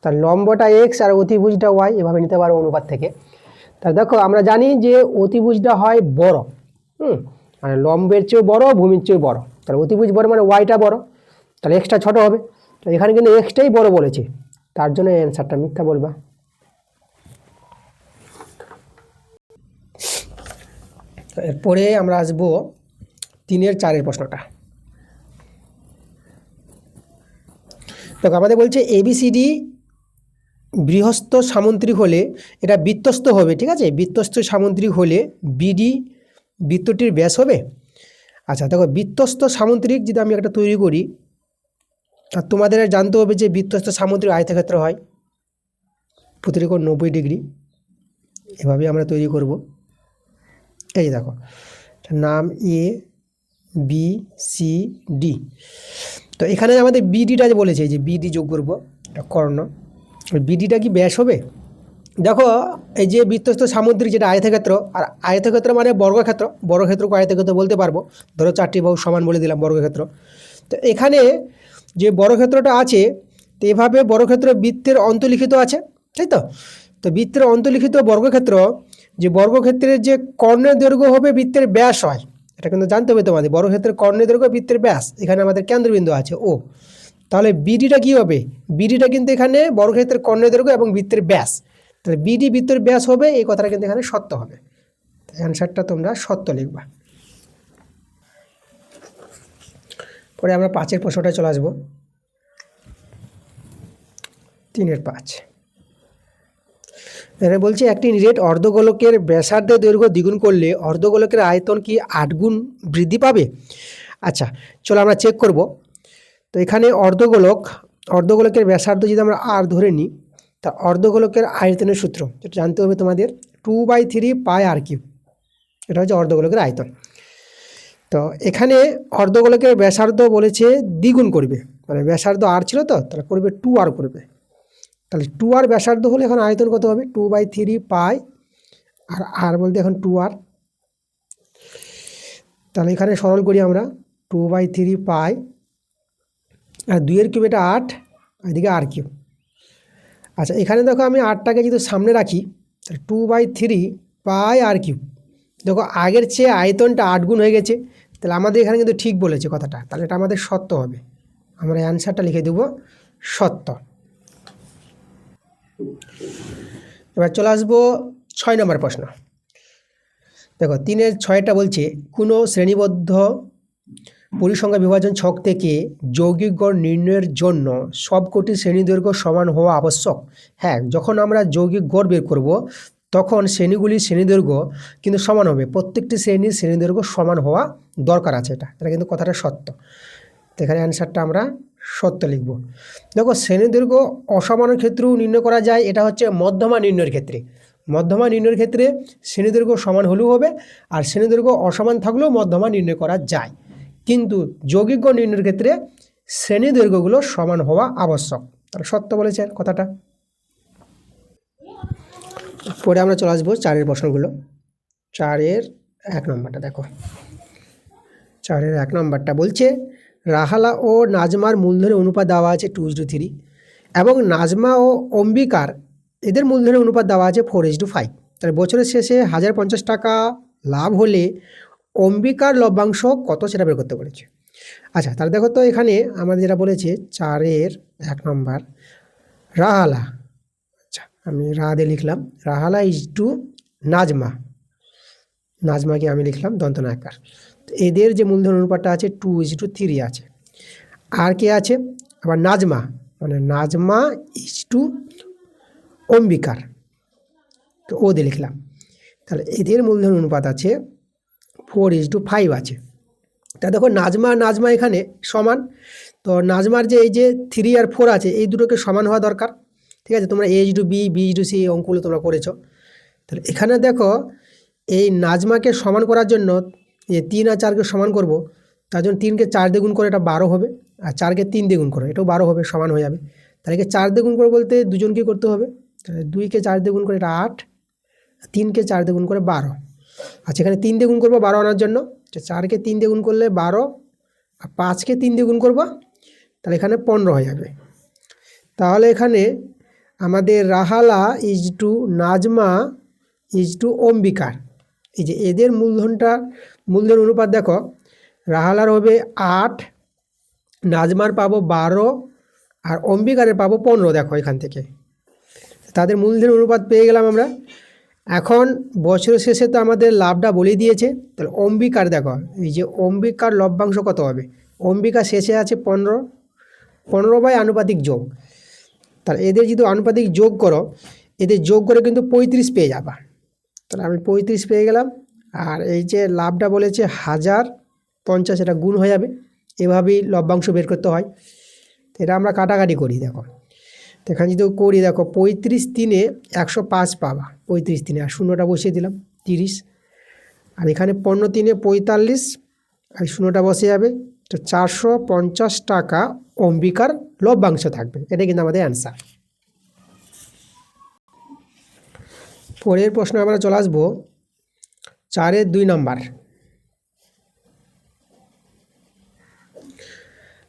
তার লম্বটা x আর অতিভুজটা y, এভাবে নিতে পারো অনুপাত থেকে। তাহলে দেখো আমরা জানি যে অতিভুজটা হয় বড়, মানে লম্বের চেয়েও বড়, ভূমির চেয়েও বড়, তাহলে অতিভুজ বড় মানে ওয়াইটা বড়, তাহলে এক্সটা ছোট হবে, তো এখানে কিন্তু এক্সটাই বড় বলেছে, তার জন্য অ্যান্সারটা মিথ্যা বলবা। এরপরে আমরা আসবো 3-4 প্রশ্নটা। দেখো আমাদের বলছে এবিসিডি বৃহস্ত সামুদ্রিক হলে এটা বৃত্তস্থ হবে, ঠিক আছে? বৃত্তস্থ সামুদ্রিক হলে বিডি বৃত্তটির ব্যাস হবে। আচ্ছা দেখো, বৃত্তস্থ সামুদ্রিক যদি আমি একটা তৈরি করি, আর তোমাদের জানতে হবে যে বৃত্তস্থ সামুদ্রিক আয়তক্ষেত্র হয় প্রতিকোণ 90 ডিগ্রি, এভাবে আমরা তৈরি করব। এই দেখো নাম এ বি সি ডি, তো এখানে আমাদের বিডিটা যে বলেছে, যে বিডি যোগ করব, এটা কর্ণ, বিডিটা কি ব্যাস হবে? দেখো এই যে বৃত্তস্থ সামুদ্রিক যেটা আয়তক্ষেত্র, আর আয়তক্ষেত্র মানে বর্গক্ষেত্র, বর্গক্ষেত্রকে আয়তক্ষেত্র বলতে পারবো, ধরো 4টি বাহু সমান বলে দিলাম বর্গক্ষেত্র। তো এখানে যে বর্গক্ষেত্রটা আছে, তো এভাবে বর্গক্ষেত্র বৃত্তের অন্তর্লিখিত আছে, তাই তো? তো বৃত্তের অন্তর্লিখিত বর্গক্ষেত্র, যে বর্গক্ষেত্রের যে কর্ণের দৈর্ঘ্য হবে বৃত্তের ব্যাস হয়, এটা কিন্তু জানতে হবে তোমাদের, বর্গক্ষেত্রের কর্ণের দৈর্ঘ্য বৃত্তের ব্যাস, এখানে আমাদের কেন্দ্রবিন্দু আছে ও, তাহলে বিডিটা কি হবে, বিডিটা কিন্তু এখানে বর্গক্ষেত্রের কর্ণের দৈর্ঘ্য এবং বৃত্তের ব্যাস, তাহলে বিডি বৃত্তের ব্যাস হবে, এই কথাটা কিন্তু এখানে সত্য হবে, অ্যান্সারটা তোমরা সত্য লিখবা। পরে আমরা 5 প্রশ্নটায় চলে আসবো, 3-5। এখানে বলছে একটি নিরেট অর্ধগোলকের ব্যাসার্ধের দৈর্ঘ্য দ্বিগুণ করলে অর্ধগোলকের আয়তন কি 8 গুণ বৃদ্ধি পাবে? আচ্ছা, চলো আমরা চেক করব। তো এখানে অর্ধগোলকের ব্যাসার্ধ যদি আমরা আর ধরে নিই, তা অর্ধগোলকের আয়তনের সূত্র যেটা জানতে হবে তোমাদের 2/3 পাই আর কিউব। এটা হচ্ছে অর্ধগোলকের আয়তন। তো এখানে অর্ধগোলকের ব্যাসার্ধ বলেছে দ্বিগুণ করবে, মানে ব্যাসার্ধ আর ছিল তো, তাহলে করবে 2r করবে। তাহলে 2r ব্যাসার্ধ হলে এখন আয়তন কত হবে? 2/3 পাই, আর আর বলতে এখন 2r। তাহলে এখানে সরল করি আমরা, 2/3 পাই, আর 2 এর কিউব এটা 8, এদিকে আর কিউব। আচ্ছা, এখানে দেখো আমি 8টাকে যদি সামনে রাখি, তাহলে 2/3 পাই আর কিউব। দেখো আগের চেয়ে আয়তনটা 8 গুণ হয়ে গেছে, তাহলে আমাদের এখানে কিন্তু ঠিক বলেছে কথাটা, তাহলে এটা আমাদের সত্য হবে। আমরা অ্যান্সারটা লিখে দেব সত্য। এবার চলে আসবো 6 নম্বর প্রশ্ন। দেখো 3-এর 6টা বলছে কোনো শ্রেণীবদ্ধ পরিসংখ্যা বিভাজন ছক থেকে যৌগিক গড় নির্ণয়ের জন্য সবকটি শ্রেণী দৈর্ঘ্য সমান হওয়া আবশ্যক। হ্যাঁ, যখন আমরা যৌগিক গড় বের করব তখন শ্রেণীগুলির শ্রেণী দৈর্ঘ্য কিন্তু সমান হবে, প্রত্যেকটি শ্রেণীর শ্রেণী দৈর্ঘ্য সমান হওয়া দরকার আছে। এটা কিন্তু কথাটা সত্য। তো এখানে অ্যান্সারটা আমরা সত্য লিখব। দেখো শ্রেণী দৈর্ঘ্য অসমানের ক্ষেত্রেও নির্ণয় করা যায়, এটা হচ্ছে মধ্যমা নির্ণয়ের ক্ষেত্রে। মধ্যমা নির্ণয়ের ক্ষেত্রে শ্রেণী দৈর্ঘ্য সমান হলেও হবে, আর শ্রেণী দৈর্ঘ্য অসমান থাকলেও মধ্যমা নির্ণয় করা যায়। কিন্তু যৌগিক গড় নির্ণয়ের ক্ষেত্রে শ্রেণী দৈর্ঘ্যগুলো সমান হওয়া আবশ্যক। তাহলে সত্য বলেছেন কথাটা। পরে আমরা চলে আসবো 4-এর প্রশ্নগুলো। 4-এর 1 নম্বরটা দেখো। 4-এর 1 নম্বরটা বলছে রাহালা ও নাজমার মূলধনের অনুপাত দেওয়া আছে 2:3, এবং নাজমা ও অম্বিকার এদের মূলধনের অনুপাত দেওয়া আছে 4:5। তাহলে বছরের শেষে 1050 টাকা লাভ হলে অম্বিকার লভ্যাংশ কত সেটা বের করতে বলেছে। আচ্ছা, তাহলে দেখো তো এখানে আমাদের যেটা বলেছে 4-এর 1 নম্বর রাহালা, আচ্ছা আমি রা দিয়ে লিখলাম, রাহালা টু নাজমা, নাজমাকে আমি লিখলাম দন্ত নয়কার। এদের যে মূলধন অনুপাতটা আছে 2:3 আছে। আর কে আছে? আবার নাজমা, মানে নাজমা টু অম্বিকার, তো ও দিয়ে লিখলাম। তাহলে এদের মূলধন অনুপাত আছে 4:5 আছে। তা দেখো নাজমা এখানে সমান, তো নাজমার যে এই যে 3 আর 4 আছে এই দুটোকে সমান হওয়া দরকার। ঠিক আছে, তোমরা A:B B:C অঙ্কগুলো তোমরা করেছো। তাহলে এখানে দেখো এই নাজমাকে সমান করার জন্য এই 3 আর 4কে সমান করব, তার জন্য 3কে 4 দিয়ে গুণ করে এটা 12 হবে, আর 4কে 3 দিয়ে গুণ করো এটাও 12 হবে, সমান হয়ে যাবে। তাহলে 4 দিয়ে গুণ করে বলতে দুজনকে করতে হবে, তাহলে 2কে 4 দিয়ে গুণ করে এটা 8, 3কে 4 দিয়ে গুণ করে 12। আচ্ছা, এখানে 3 দিয়ে গুণ করবো 12 আনার জন্য, 4কে 3 দিয়ে গুণ করলে 12, আর 5কে 3 দিয়ে গুণ করবো, তাহলে এখানে 15 হয়ে যাবে। তাহলে এখানে আমাদের রাহালা নাজমা অম্বিকার, এই যে এদের মূলধন অনুপাত দেখো, রাহালার হবে 8, নাজমার পাবো 12, আর অম্বিকারের পাবো 15। দেখো এখান থেকে তাদের মূলধন অনুপাত পেয়ে গেলাম আমরা। এখন বছরের শেষে তো আমাদের লাভটা বলে দিয়েছে, তাহলে অম্বিকার দেখো, এই যে অম্বিকার লভ্যাংশ কত হবে? অম্বিকা শেষে আছে 15 বাই আনুপাতিক যোগ। তাহলে এদের যদি আনুপাতিক যোগ করো, এদের যোগ করে কিন্তু 35 পেয়ে যাবা। তাহলে আমি 35 পেয়ে গেলাম, আর এই যে লাভটা বলেছে 1050, এটা গুণ হয়ে যাবে। এভাবেই লভ্যাংশ বের করতে হয়। এটা আমরা কাটাকাটি করি দেখো, তো এখানে যদি করি দেখো 35 3 105 পাবা, 35 3 আর শূন্যটা বসিয়ে দিলাম 30, আর এখানে 15 3 45, আর শূন্যটা বসে যাবে, তো 450 টাকা অম্বিকার লভ্যাংশ থাকবে। এটা কিন্তু আমাদের অ্যান্সার। পরের প্রশ্ন আমরা চলে আসবো 4-এর 2 নম্বর।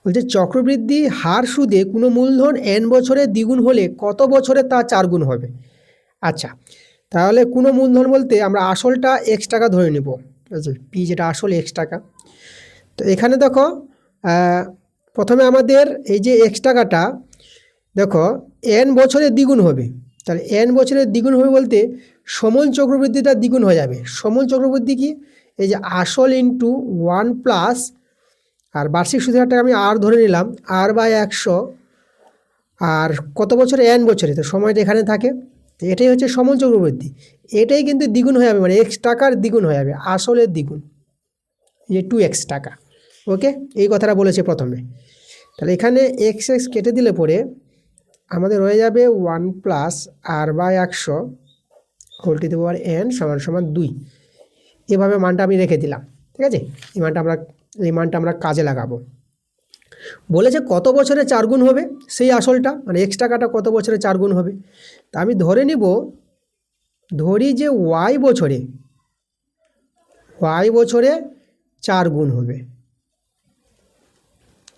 বলছে চক্রবৃদ্ধি হার সুদে কোনো মূলধন n বছরে দ্বিগুণ হলে কত বছরে তা 4 গুণ হবে? আচ্ছা, তাহলে কোনো মূলধন বলতে আমরা আসলটা x টাকা ধরে নেব, পি যেটা আসল x টাকা। তো এখানে দেখো প্রথমে আমাদের এই যে x টাকাটা দেখো n বছরে দ্বিগুণ হবে। তাহলে n বছরের দ্বিগুণ হবে বলতে সমল চক্রবৃদ্ধিটা দ্বিগুণ হয়ে যাবে। সমল চক্রবৃদ্ধি কি? এই যে আসল ইন্টু 1+, আর বার্ষিক সুদের হারটা আমি আর ধরে নিলাম r/100, আর কত বছরে? n বছরে, তো সময়টা এখানে থাকে, তো এটাই হচ্ছে সমল চক্রবৃদ্ধি। এটাই কিন্তু দ্বিগুণ হয়ে যাবে, মানে এক্স টাকার দ্বিগুণ হয়ে যাবে, আসলের দ্বিগুণ, যে 2x টাকা। ওকে, এই কথাটা বলেছে প্রথমে। তাহলে এখানে এক্স এক্স কেটে দিলে পরে আমাদের হয়ে যাবে 1+r/100 whole to the power n সমান সমান 2। এভাবে মানটা আমি রেখে দিলাম, ঠিক আছে। এই মানটা আমরা কাজে লাগাবো। বলেছে কত বছরে 4 গুণ হবে, সেই আসলটা মানে এক্স টাকাটা কত বছরে 4 গুণ হবে। তা আমি ধরে ধরি যে y বছরে 4 গুণ হবে,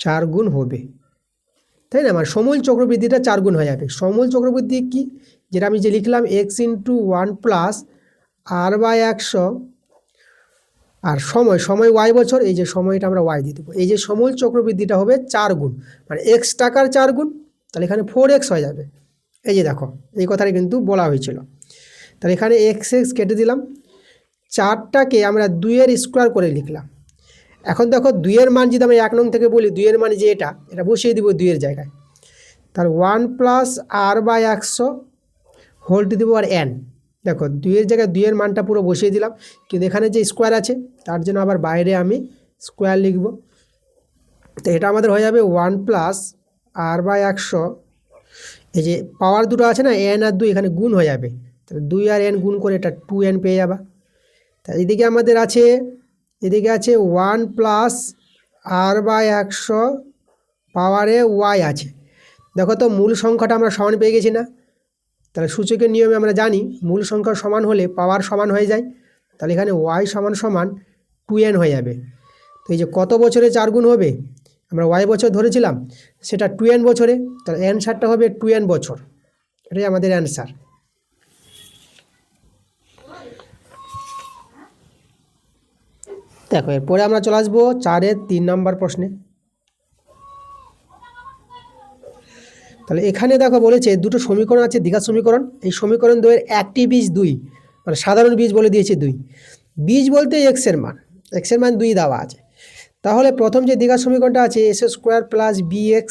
4 গুণ হবে, তাই না। আমার সমূল চক্রবৃদ্ধিটা 4 গুণ হয়ে যাবে। সমূল চক্রবৃদ্ধি কি, যেটা আমি যে লিখলাম x × 1+r/100, আর সময় y বছর, এই যে সময়টা আমরা y দিয়ে দেবো। এই যে সমূল চক্রবৃদ্ধিটা হবে 4 গুণ, মানে x টাকার 4 গুণ, তাহলে এখানে 4x হয়ে যাবে। এই যে দেখো, এই কথাটা কিন্তু বলা হয়েছিল। তাহলে এখানে x কেটে দিলাম, 4টাকে আমরা 2-এর স্কোয়ার করে লিখলাম। এখন দেখো 2-এর মান যদি আমরা 1 নং থেকে বলি, 2-এর মান যে এটা বসিয়ে দিব 2-এর জায়গায়। তার 1+r/100 whole to the power n। দেখো 2-এর জায়গায় 2-এর মানটা পুরো বসিয়ে দিলাম, কিন্তু এখানে যে স্কোয়ার আছে তার জন্য আবার বাইরে আমি স্কোয়ার লিখব। তো এটা আমাদের হয়ে যাবে 1+r/100, এই যে পাওয়ার দুটো আছে না, n আর 2, এখানে গুণ হয়ে যাবে। তাহলে 2 আর n গুণ করে এটা 2n পেয়ে যাবা। তা এদিকে আমাদের আছে, এদিকে আছে 1+r/100 পাওয়ারে y আছে। দেখো তো মূল সংখ্যাটা আমরা সমান পেয়ে গেছি না। তাহলে সূচকের নিয়মে আমরা জানি মূল সংখ্যা সমান হলে পাওয়ার সমান হয়ে যায়। তাহলে এখানে y সমান 2n হয়ে যাবে। তো এই যে কত বছরে 4 গুণ হবে, আমরা y বছর ধরেছিলাম, সেটা 2n বছরে, তাহলে অ্যানসারটা হবে 2n বছর। এটাই আমাদের অ্যানসার। দেখো এরপরে আমরা চলে আসবো 4-এর 3 নম্বর প্রশ্নে। তাহলে এখানে দেখো বলেছে দুটো সমীকরণ আছে, দ্বিঘাত সমীকরণ। এই সমীকরণ দ্বয়ের একটি বীজ 2, মানে সাধারণ বীজ বলে দিয়েছে 2। বীজ বলতে এক্সের মান 2 দেওয়া আছে। তাহলে প্রথম যে দ্বিঘাত সমীকরণটা আছে a² + bx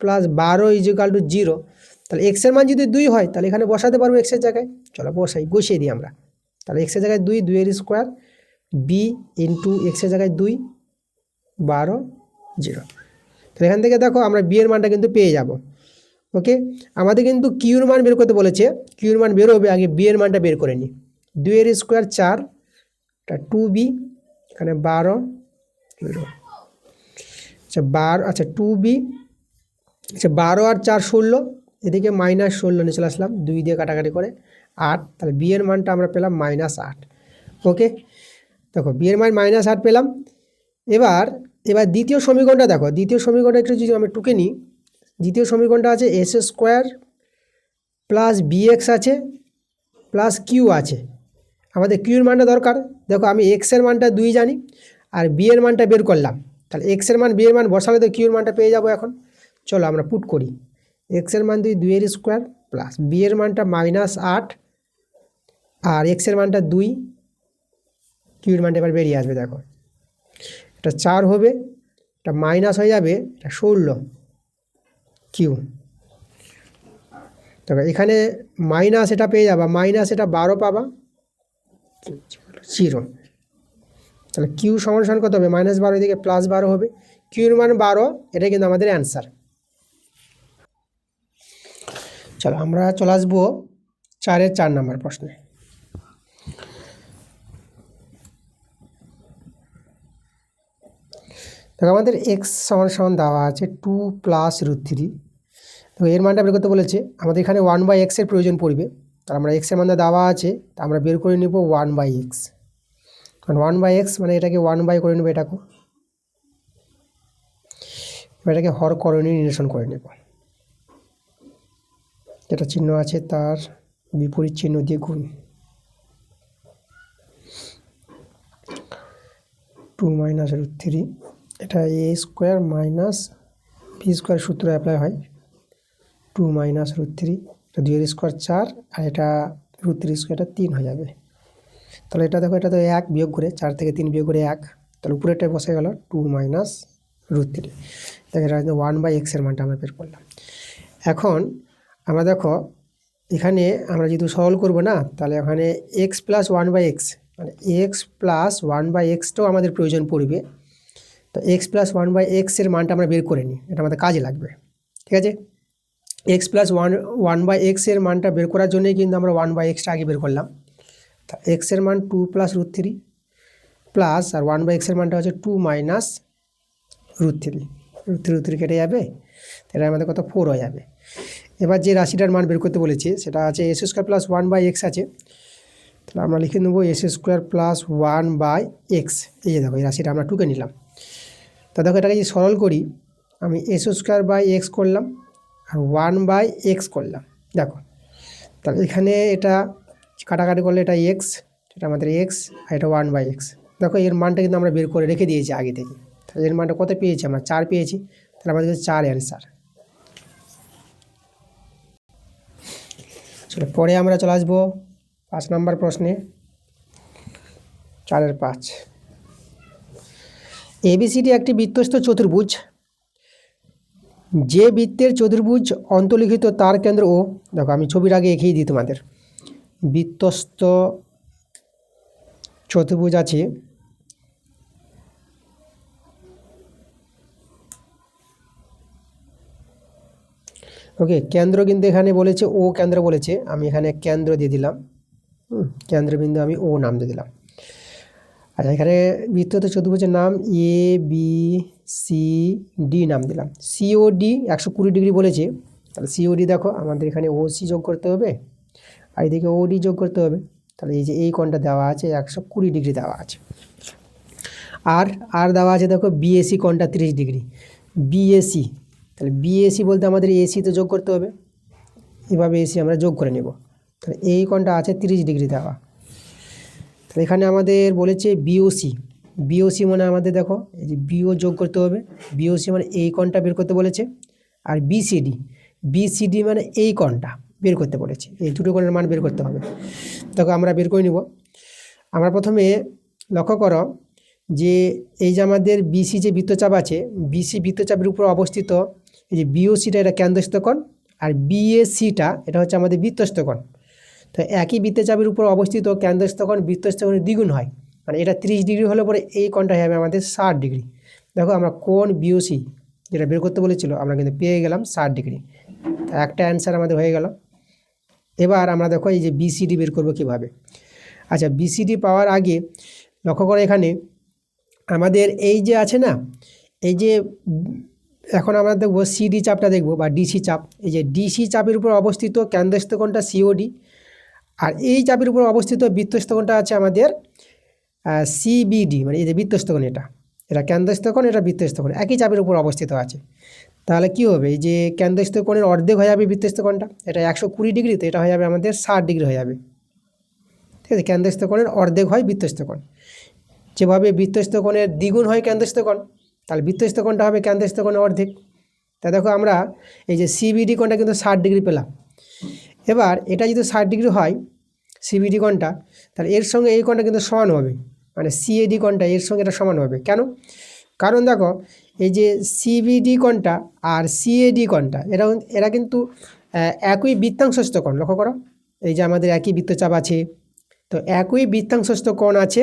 + 12 = 0। তাহলে এক্সের মান যদি 2 হয় তাহলে এখানে বসাতে পারবো এক্সের জায়গায়। চলো বসিয়ে দিই আমরা। তাহলে এক্সের জায়গায় 2, 2-এর স্কোয়ার, b × এক্সের জায়গায় 2, 12, 0। তাহলে এখান থেকে দেখো আমরা বি এর মানটা কিন্তু পেয়ে যাব। ওকে, আমাদের কিন্তু কিউর মান বের করতে বলেছে। কিউর মান বের হবে, আগে বি এর মানটা বের করে নিই। 2-এর স্কোয়ার 4, এটা 2b, এখানে 12, আচ্ছা 12, আচ্ছা 2b, আচ্ছা 12 আর 4 16, এদিকে -16 নিয়ে চলে আসলাম, 2 দিয়ে কাটাকাটি করে 8। তাহলে বি এর মানটা আমরা পেলাম -8। ওকে, দেখো বি এর মান -8 পেলাম। এবার দ্বিতীয় সমীকরণটা দেখো। দ্বিতীয় সমীকরণটা একটু যদি আমরা টুকে নিই, দ্বিতীয় সমীকরণটা আছে s² + bx আছে প্লাস কিউ আছে। আমাদের কিউর মানটা দরকার। দেখো আমি এক্সের মানটা 2 জানি আর বি এর মানটা বের করলাম। তাহলে এক্সের মান বি এর মান বসালে তো কিউর মানটা পেয়ে যাবো। এখন চলো আমরা পুট করি। এক্সের মান 2, 2-এর স্কোয়ার প্লাস বি এর মানটা -8 আর এক্সের মানটা 2, কিউর মানটা এবার বেরিয়ে আসবে। দেখো এটা 4 হবে, এটা মাইনাস হয়ে যাবে, এটা 16 কিউ। তবে এখানে মাইনাস এটা পেয়ে যাবা, মাইনাস এটা 12 পাবা, 0। তাহলে কিউ সমান কত হবে, -12 দিকে +12 হবে। কিউর মান 12, এটাই কিন্তু আমাদের অ্যান্সার। চলো আমরা চলে আসবো 4-এর 4 নম্বর প্রশ্নে। দেখো আমাদের এক্স সমান দেওয়া আছে 2 + √3। তো এর মানটা বের করতে বলেছে। আমাদের এখানে 1/x এর প্রয়োজন পড়বে। তার আমরা এক্সের মানটা দেওয়া আছে, তা আমরা বের করে নেব 1/x। কারণ 1/x মানে এটাকে 1/, করে নেব, এটাকে হর করণীয় নিরসন করে নেব। যেটা চিহ্ন আছে তার বিপরীত চিহ্ন দিয়ে গুণ। 2 - √3, এটা a² - b² সূত্র অ্যাপ্লাই হয়। 2 - √3, এটা 2-এর স্কোয়ার 4 আর এটা √3 স্কোয়ারটা 3 হয়ে যাবে। তাহলে এটা দেখো, এটা তো 1 বিয়োগ করে 4 থেকে 3 বিয়োগ করে 1, তাহলে উপরেরটায় বসে গেল 2 - √3। দেখো এটা 1/x এর মানটা আমরা বের করলাম। এখন আমরা দেখো এখানে আমরা যেহেতু সরল করব না, তাহলে এখানে x plus one by x, মানে এক্স প্লাস ওয়ান বাই এক্সটাও আমাদের প্রয়োজন পড়বে। তো এক্স প্লাস ওয়ান বাই এক্সের মানটা আমরা বের করে নিই, এটা আমাদের কাজে লাগবে। ঠিক আছে, এক্স প্লাস ওয়ান বাই এক্সের মানটা বের করার জন্যই কিন্তু আমরা ওয়ান বাই এক্সটা আগে বের করলাম। তা এক্সের মান 2 প্লাস √3 প্লাস, আর ওয়ান বাই এক্সের মানটা হচ্ছে 2 মাইনাস √3, √3 কেটে যাবে, এটা আমাদের কত 4 হয়ে যাবে। এবার যে রাশিটার মান বের করতে বলেছি সেটা আছে s square plus one by x আছে, তাহলে আমরা লিখে নেবো s square plus one by x. এই যে দেখো এই রাশিটা আমরা টুকে নিলাম। তা দেখো এটাকে যদি সরল করি, আমি এস স্কোয়ার বাই এক্স করলাম আর ওয়ান বাই এক্স করলাম। দেখো তাহলে এখানে এটা কাটাকাটি করলে এটা এক্স, এটা আমাদের এক্স, আর এটা ওয়ান বাই এক্স। দেখো এর মানটা কিন্তু আমরা বের করে রেখে দিয়েছি আগে থেকে, তাহলে এর মানটা কত পেয়েছি আমরা 4 পেয়েছি, তাহলে আমাদের 4 অ্যান্সার। চলো পরে আমরা চলে আসবো 5 নম্বর প্রশ্নে, 4-5। এবিসিডি একটি বৃত্তস্থ চতুর্ভুজ, যে বৃত্তের চতুর্ভুজ অন্তর্লিখিত তার কেন্দ্র ও, দেখো আমি ছবির আগে এঁকেই দিই তোমাদের, বৃত্তস্থ চতুর্ভুজ আছে, ওকে, কেন্দ্র কিন্তু এখানে বলেছে ও কেন্দ্র বলেছে, আমি এখানে কেন্দ্র দিয়ে দিলাম, কেন্দ্রবিন্দু আমি ও নাম দিয়ে দিলাম। আচ্ছা এখানে বৃত্তস্থ চতুর্ভুজের নাম এ বি সি ডি নাম দিলাম। সিওডি 120 ডিগ্রি বলেছে, তাহলে সিওডি দেখো আমাদের এখানে ও সি যোগ করতে হবে আর এদিকে ওডি যোগ করতে হবে, তাহলে এই যে এই কোণটা দেওয়া আছে 120 ডিগ্রি দেওয়া আছে। আর দেওয়া আছে দেখো বিএসি কোণটা 30 ডিগ্রি, বিএসি, তাহলে বিএসি বলতে আমাদের এসি তো যোগ করতে হবে, এভাবে এসি আমরা যোগ করে নেব, তাহলে এই কোণটা আছে 30 ডিগ্রি দেওয়া। তাহলে এখানে আমাদের বলেছে বিওসি, বিওসি মানে আমাদের দেখো এই যে বিও যোগ করতে হবে, বিওসি মানে এই কোণটা বের করতে বলেছে, আর বিসিডি, বিসিডি মানে এই কোণটা বের করতে বলেছে, এই দুটো কোণের মান বের করতে হবে। দেখো আমরা বের করে নিব। আমরা প্রথমে লক্ষ্য করো যে এই যে আমাদের বিসি যে বৃত্তচাপ আছে, বিসি বৃত্তচাপের উপর অবস্থিত এই যে বিওসিটা এটা কেন্দ্রস্থ কোণ, আর বিএসিটা এটা হচ্ছে আমাদের বৃত্তস্থ কোণ। তো একই বৃত্তচাপের উপর অবস্থিত কেন্দ্রস্থ কোণ বৃত্তস্থ কোণের দ্বিগুণ হয়, মানে এটা 30 ডিগ্রি হলে পরে এই কোণটা হবে আমাদের 60 ডিগ্রি। দেখো আমরা কোণ বিওসি যেটা বের করতে বলেছিল আমরা কিন্তু পেয়ে গেলাম 60 ডিগ্রি, একটা অ্যান্সার আমাদের হয়ে গেল। এবার আমরা দেখো এই যে বিসিডি বের করবো কীভাবে। আচ্ছা বিসিডি পাওয়ার আগে লক্ষ্য করে এখানে আমাদের এই যে আছে না, এই যে এখন আমরা দেখবো সিডি চাপটা দেখবো বা ডিসি চাপ, এই যে ডিসি চাপের উপর অবস্থিত কেন্দ্রস্থ কোণটা সিওডি, আর এই চাপের উপর অবস্থিত বৃত্তস্থ কোণটা আছে আমাদের সিবিডি, মানে এই যে বৃত্তস্থ কোণ এটা কেন্দ্রস্থ কোণ, এটা বৃত্তস্থ কোণ, একই চাপের উপর অবস্থিত আছে। তাহলে কি হবে, এই যে কেন্দ্রস্থ কোণের অর্ধেক হয়ে যাবে বৃত্তস্থ কোণটা, এটা 120 ডিগ্রি, তো এটা হয়ে যাবে আমাদের 60 ডিগ্রি হয়ে যাবে। ঠিক আছে, কেন্দ্রস্থ কোণের অর্ধেক হয় বৃত্তস্থ কোণ, যেভাবে বৃত্তস্থ কোণের দ্বিগুণ হয় কেন্দ্রস্থ কোণ, তাহলে বৃত্তস্থ কোণটা হবে কেন্দ্রস্থ কোণের অর্ধেক। তা দেখো আমরা এই যে সিবিডি কোণটা কিন্তু 60 ডিগ্রি পেলাম। এবার এটা যদি 60 ডিগ্রি হয় সিবিডি কোণটা, তাহলে এর সঙ্গে এই কোণটা কিন্তু সমান হবে, মানে সিএডি কোণটা এর সঙ্গে এটা সমান হবে। কেন? কারণ দেখো এই যে সিবিডি কোণটা আর সিএডি কোণটা এরা কিন্তু একই বৃত্তাংশস্থ কোণ। লক্ষ্য করো এই যে আমাদের একই বৃত্তচাপ আছে, তো একই বৃত্তাংশস্থ কোণ আছে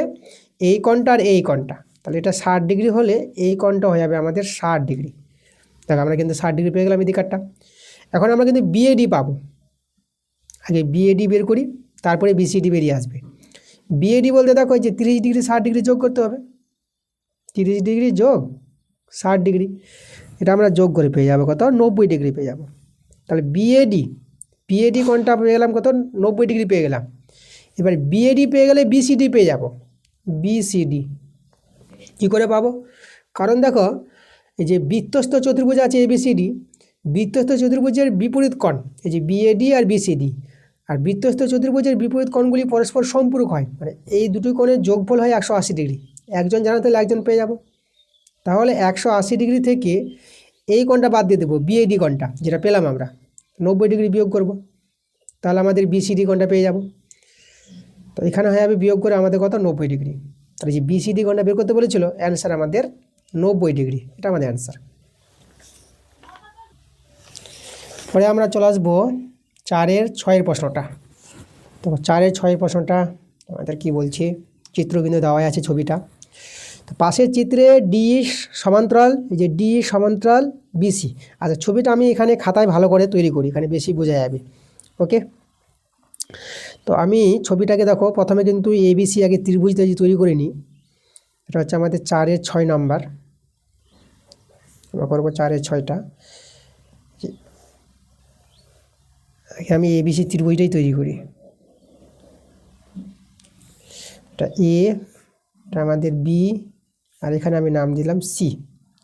এই কোণটা আর এই কোণটা, তাহলে এটা 60 ডিগ্রি হলে এই কোণটা হয়ে যাবে আমাদের 60 ডিগ্রি। দেখো আমরা কিন্তু 60 ডিগ্রি পেয়ে গেলাম এই দিকটা। এখন আমরা কিন্তু বিএডি পাবো, আগে বিএডি বের করি তারপরে বিসিডি বেরিয়ে আসবে। বিএডি বলতে দেখো যে 30 ডিগ্রি 60 ডিগ্রি যোগ করতে হবে, 30 ডিগ্রি যোগ 60 ডিগ্রি, এটা আমরা যোগ করে পেয়ে যাবো কত 90 ডিগ্রি পেয়ে যাবো। তাহলে বিএডি কোণটা পেয়ে গেলাম কত 90 ডিগ্রি পেয়ে গেলাম। এবার বিএডি পেয়ে গেলে বিসিডি পেয়ে যাব, বিসিডি কী করে পাবো? কারণ দেখো এই যে বৃত্তস্থ চতুর্ভুজ আছে এবিসিডি, বৃত্তস্থ চতুর্ভুজের বিপরীত কোণ এই যে বিএডি আর বিসিডি, আর বৃত্তস্থ চতুর্ভুজের বিপরীত কোণগুলি পরস্পর সম্পূরক হয়, মানে এই দুটি কোণের যোগফল হয় 180 ডিগ্রি। একজন জানাতে হলে একজন পেয়ে যাব, তাহলে 180 ডিগ্রি থেকে এই কোণটা বাদ দিয়ে দেবো বিএডি কোণটা যেটা পেলাম আমরা, 90 ডিগ্রি বিয়োগ করব, তাহলে আমাদের বিসিডি কোণটা পেয়ে যাব। তো এখানে হয়ে যাবে বিয়োগ করে আমাদের কত 90 ডিগ্রি, তাহলে যে বিসিডি কোণটা বের করতে বলেছিল অ্যান্সার আমাদের 90 ডিগ্রি, এটা আমাদের অ্যান্সার। পরে আমরা চলে আসবো 4-এর 6-এর প্রশ্নটা। তো 4-এর 6-এর প্রশ্নটা আমাদের কি বলছে, চিত্রবিন্দু দেওয়াই আছে ছবিটা। তো পাশের চিত্রে ডি সমান্তরাল, এই যে ডি সমান্তরাল বিসি। আচ্ছা, ছবিটা আমি এখানে খাতায় ভালো করে তৈরি করি, এখানে বেশি বোঝা যাবে। ওকে, তো আমি ছবিটাকে দেখো, প্রথমে কিন্তু এবিসি আগে ত্রিভুজ তৈরি করে নিই। এটা হচ্ছে আমাদের 4-এর 6 নাম্বার। আমরা করবো 4-এর 6টা। আমি এবিসি ত্রিভুজটাই তৈরি করি। এটা এ, এটা আমাদের বি, আর এখানে আমি নাম দিলাম সি।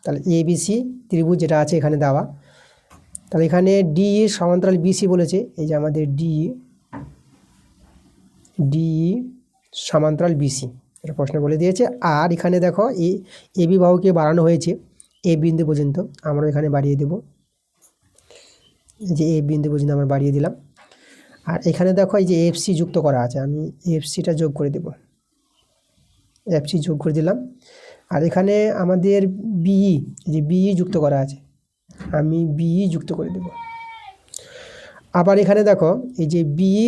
তাহলে এবিসি ত্রিভুজ যেটা আছে এখানে দেওয়া। তাহলে এখানে ডি সমান্তরাল বিসি বলেছে, এই যে আমাদের ডি সমান্তরাল বিসি, এটা প্রশ্ন বলে দিয়েছে। আর এখানে দেখো এ বি বাহুকে বাড়ানো হয়েছে এ বিন্দু পর্যন্ত, আমরা এখানে বাড়িয়ে দেব, এই যে এ বিন্দু পর্যন্ত আমরা বাড়িয়ে দিলাম। আর এখানে দেখো এই যে এফসি যুক্ত করা আছে, আমি এফসিটা যোগ করে দেব, এফসি যোগ করে দিলাম। আর এখানে আমাদের বিই, যে বিই যুক্ত করা আছে, আমি বিই যুক্ত করে দেব। আবার এখানে দেখো এই যে বিই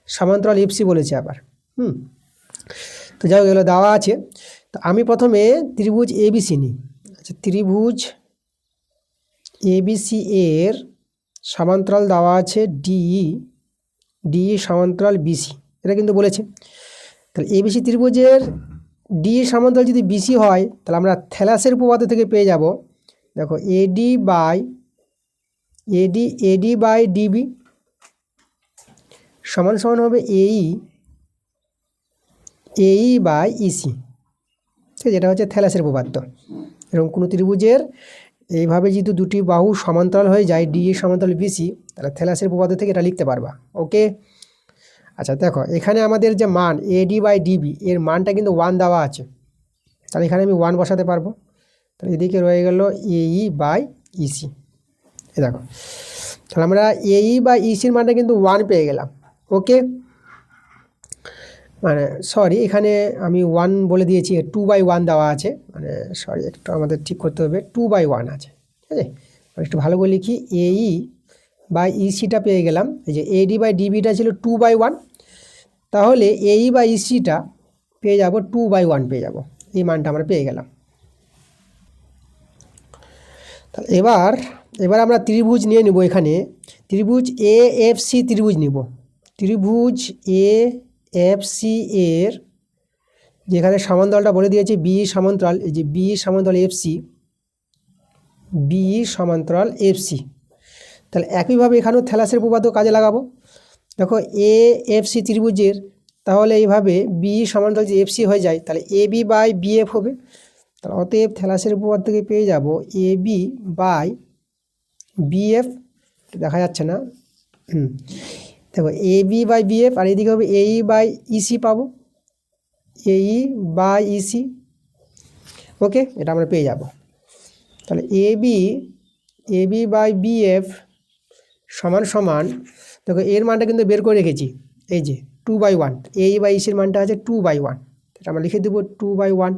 সমান্তরাল এফসি বলেছে আবার। তো যাই হোক, এগুলো দেওয়া আছে। তো আমি প্রথমে ত্রিভুজ এবিসি নিই। আচ্ছা, ত্রিভুজ এবিসি এর সমান্তরাল দেওয়া আছে ডি সমান্তরাল বিসি, এটা কিন্তু বলেছে। তাহলে এবিসি ত্রিভুজের ডি সমান্তরাল যদি বিসি হয়, তাহলে আমরা থ্যালাসের উপপাদ্য থেকে পেয়ে যাব, দেখো এডি বাই ডিবি সমান সমান হবে এই বাই ইসি। ঠিক আছে, যেটা হচ্ছে থ্যালাসের উপপাদ্য। এরকম কোনো ত্রিভুজের এইভাবে যেহেতু দুটি বাহু সমান্তরাল হয়ে যায়, ডি সমান্তরাল বিসি, তাহলে থ্যালাসের উপপাদ্য থেকে এটা লিখতে পারবা। ওকে, আচ্ছা দেখো এখানে আমাদের যে মান এডি বাই ডিবি, এর মানটা কিন্তু 1 দেওয়া আছে। তাহলে এখানে আমি 1 বসাতে পারবো। তাহলে এদিকে রয়ে গেল এই বাই ইসি। এ দেখো, তাহলে আমরা এই বাই ইসির মানটা কিন্তু 1 পেয়ে গেলাম। ওকে, মানে সরি, এখানে আমি 1 বলে দিয়েছি, 2/1 দেওয়া আছে, মানে সরি, একটু আমাদের ঠিক করতে হবে, 2/1 আছে। ঠিক আছে, একটু ভালো করে লিখি, এই বাই ইসিটা পেয়ে গেলাম। এই যে এডি বাই ডিবিটা ছিল 2/1, তাহলে এই বাই ইসিটা পেয়ে যাব 2/1 পেয়ে যাব, এই মানটা আমরা পেয়ে গেলাম। তাহলে এবার আমরা ত্রিভুজ নিয়ে নিব। এখানে ত্রিভুজ এ এফ সি ত্রিভুজ নিব। ত্রিভুজ এ এফ সি এর যেখানে সমান্তরালটা বলে দিয়েছে বি সমান্তরাল, এই যে বি সমান্তরাল এফ সি, তাহলে একইভাবে এখানেও থ্যালাসের উপপাদ্য কাজে লাগাবো। দেখো এ এফ সি ত্রিভুজের, তাহলে এইভাবে বি সমান্তরাল যে এফ সি হয়ে যায়, তাহলে এ বি বাই বি এফ হবে। তাহলে অতএব থ্যালাসের উপপাদ্য থেকে পেয়ে যাব এ বি বাই বি এফ, দেখা যাচ্ছে না, দেখো এ বি বাই বি এফ, আর এদিকে হবে এই বাই ইসি পাবো, এই বাই ইসি। ওকে, এটা আমরা পেয়ে যাব। তাহলে এ বি বাই বি এফ সমান সমান, দেখো এর মানটা কিন্তু বের করে রেখেছি, এই যে 2/1, এই বাই ইসির মানটা আছে 2/1, এটা আমরা লিখে দেবো 2/1।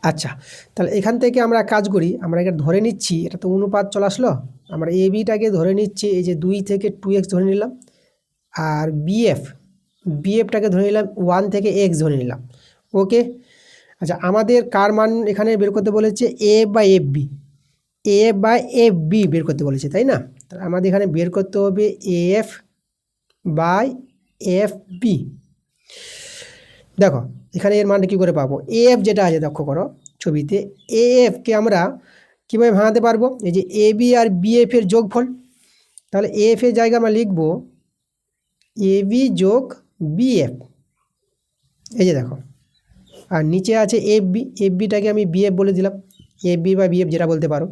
আচ্ছা, তাহলে এখান থেকে আমরা কাজ করি, আমরা এটা ধরে নিচ্ছি, এটা তো অনুপাত চলে আসলো, আমরা এ বিটাকে ধরে নিচ্ছি, এই যে 2 থেকে 2x ধরে নিলাম, আর বিএফটাকে ধরে নিলাম 1 থেকে x ধরে নিলাম। ওকে, আচ্ছা আমাদের কার মান এখানে বের করতে বলেছে, এ বাই এফ বি বের করতে বলেছে, তাই না? তাহলে আমাদের এখানে বের করতে হবে এফ বাই এফ বি। দেখো এখানে এর মানটা কী করে পাবো, এফ যেটা আছে লক্ষ্য করো ছবিতে, এফকে আমরা কীভাবে ভাঙাতে পারবো, এই যে এ বি আর বিএফ এর যোগফল। তাহলে এফ এর জায়গায় আমরা লিখব এ বি যোগ বিএফ, এই যে দেখো, আর নিচে আছে এফ বিটাকে আমি বিএফ বলে দিলাম, এফ বি বা বিএফ যেটা বলতে পারো।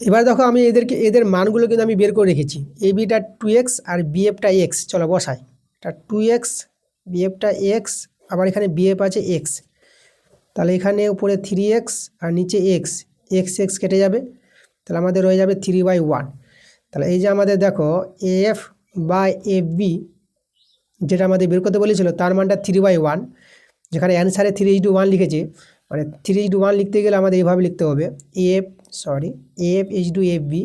এবার দেখো আমি এদের মানগুলো কিন্তু আমি বের করে রেখেছি, এ বিটা 2x আর বিএফটা x, চলো বসাই, এটা 2x, বিএফটা x, আবার এখানে বিএফ আছে x, তাহলে এখানে উপরে 3x আর নিচে x কেটে যাবে, তাহলে আমাদের রয়ে যাবে 3/1। তাহলে এই যে আমাদের দেখো এফ বাই এফ বি যেটা আমাদের বের করতে বলেছিল, তার মানটা 3/1, যেখানে অ্যান্সারে 3:1 লিখেছে, মানে 3:1 লিখতে গেলে আমাদের এইভাবে লিখতে হবে f is to f b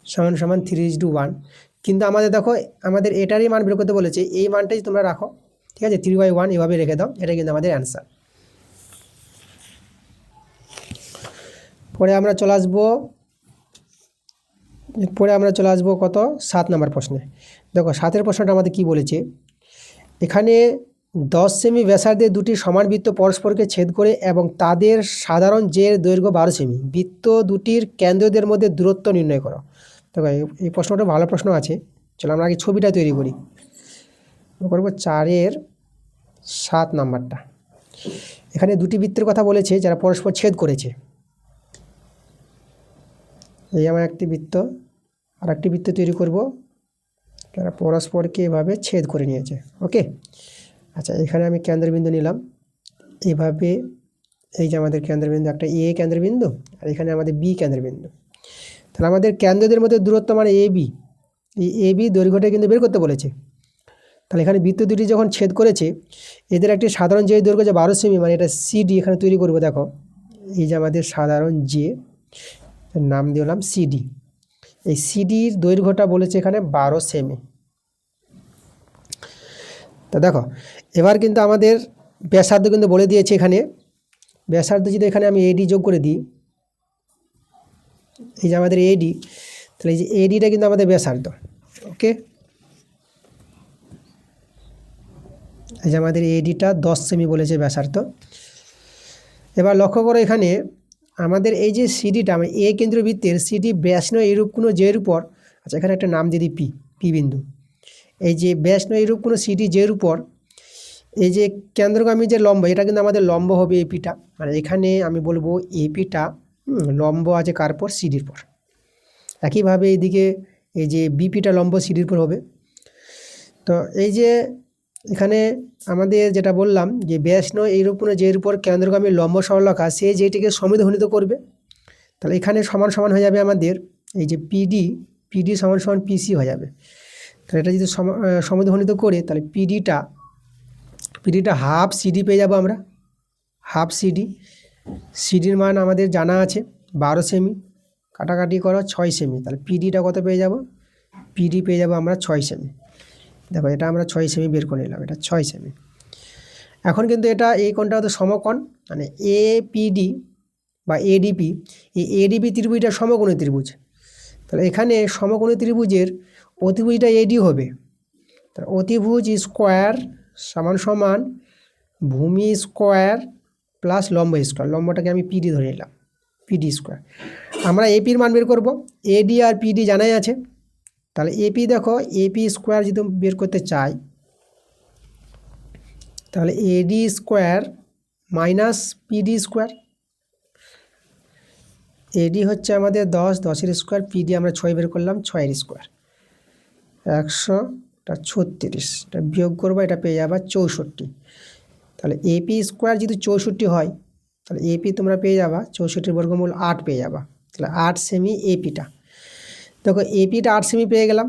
সমান সমান 3:1, কিন্তু আমাদের দেখো আমাদের এটারই মান বের করতে বলেছে, এই মানটাই তোমরা রাখো, ঠিক আছে, 3/1 এভাবে রেখে দাও, এটা কিন্তু আমাদের অ্যান্সার। পরে আমরা চলে আসবো কত 7 নম্বর প্রশ্নে। দেখো 7এর প্রশ্নটা আমাদের কি বলেছে, এখানে 10 সেমি ব্যাসার্ধের দুটি সমান বৃত্ত পরস্পরকে ছেদ করে এবং তাদের সাধারণ জের দৈর্ঘ্য 12 সেমি, বৃত্ত দুটির কেন্দ্রদের মধ্যে দূরত্ব নির্ণয় করো। দেখো এই প্রশ্নটা ভালো প্রশ্ন আছে, চলো আমরা আগে ছবিটা তৈরি করি। করবো 4-এর 7 নাম্বারটা। এখানে দুটি বৃত্তের কথা বলেছে যারা পরস্পর ছেদ করেছে। এই আমার একটি বৃত্ত, আর একটি বৃত্ত তৈরি করব যারা পরস্পরকে এভাবে ছেদ করে নিয়েছে। ওকে, আচ্ছা, এখানে আমি কেন্দ্রবিন্দু নিলাম এইভাবে, এই যে আমাদের কেন্দ্রবিন্দু একটা এ কেন্দ্রবিন্দু, আর এখানে আমাদের বি কেন্দ্রবিন্দু। তাহলে আমাদের কেন্দ্রদের মধ্যে দূরত্ব মানে এবি, এই এবি দৈর্ঘ্যটা কিন্তু বের করতে বলেছে। তাহলে এখানে বৃত্ত দুটি যখন ছেদ করেছে, এদের একটি সাধারণ যে দৈর্ঘ্য যে 12 সেমি, মানে এটা সিডি এখানে তৈরি করবো। দেখো এই যে আমাদের সাধারণ যে, নাম দিলাম সিডি, এই সিডির দৈর্ঘ্যটা বলেছে এখানে 12 সেমি। তা দেখো এবার কিন্তু আমাদের ব্যাসার্ধ কিন্তু বলে দিয়েছে এখানে। ব্যাসার্ধ যদি এখানে আমি এডি যোগ করে দিই, এই যে আমাদের এডি, তাহলে এই যে এডিটা কিন্তু আমাদের ব্যাসার্ধ। ওকে, এই যে আমাদের এডিটা 10 সেমি বলেছে ব্যাসার্ধ। এবার লক্ষ্য করো এখানে আমাদের এই যে সিডিটা, আমি এ কেন্দ্রবৃত্তের সিডি ব্যাস নয় এইরূপ কোনো জের উপর, আচ্ছা এখানে একটা নাম দিয়ে দিই পি বিন্দু। এই যে ব্যাস নয় এইরূপ কোনো সিডি জের উপর এই যে কেন্দ্রগামী যে লম্ব, এটা কিন্তু আমাদের লম্ব হবে এপিটা, মানে এখানে আমি বলবো এপিটা লম্ব আছে কার পর, সিডির পর। একইভাবে এইদিকে এই যে বিপিটা লম্ব সিডির পর হবে। তো এই যে এখানে আমাদের যেটা বললাম যে ব্যাস নয় এইরূপ কোনো জের উপর কেন্দ্রগামী লম্ব সরলরেখা, সে যেটিকে সমদ্বিখণ্ডিত করবে। তাহলে এখানে সমান সমান হয়ে যাবে আমাদের এই যে পিডি সমান সমান পিসি হয়ে যাবে। তাহলে এটা যদি সমদ্বিখণ্ডিত করে, তাহলে পিডিটা হাফ সিডি পেয়ে যাবো আমরা, হাফ সিডির মান আমাদের জানা আছে 12 সেমি, কাটাকাটি করো 6 সেমি, তাহলে পিডিটা কত পেয়ে যাব, পিডি পেয়ে যাবো আমরা 6 সেমি। দেখো এটা আমরা 6 সেমি বের করে নিলাম, এটা 6 সেমি। এখন কিন্তু এটা এই কোণটা হতো সমকোণ, মানে এপিডি বা এডিপি, এই এডিপি ত্রিভুজটা সমকোণী ত্রিভুজ। তাহলে এখানে সমকোণী ত্রিভুজের অতিভুজটা এডি হবে। তাহলে অতিভুজ স্কোয়ার সমান সমান ভূমি স্কোয়ার প্লাস লম্ব স্কোয়ার, লম্বটাকে আমি পিডি ধরে নিলাম, পিডি স্কোয়ার। আমরা এপির মান বের করব, এডি আর পিডি জানাই আছে। তাহলে এপি দেখো, এপি স্কোয়ার যদি বের করতে চাই, তাহলে AD square minus PD square. AD হচ্ছে আমাদের 10, 10-এর স্কোয়ার, পিডি আমরা 6 বের করলাম, 6-এর স্কোয়ার 136, এটা বিয়োগ করবো, এটা পেয়ে যাবা 64। তাহলে এপি স্কোয়ার যদি 64 হয়, তাহলে এপি তোমরা পেয়ে যাবা 64 বর্গমূল 8 পেয়ে যাবা। তাহলে 8 সেমি এপিটা। দেখো এপিটা 8 সেমি পেয়ে গেলাম।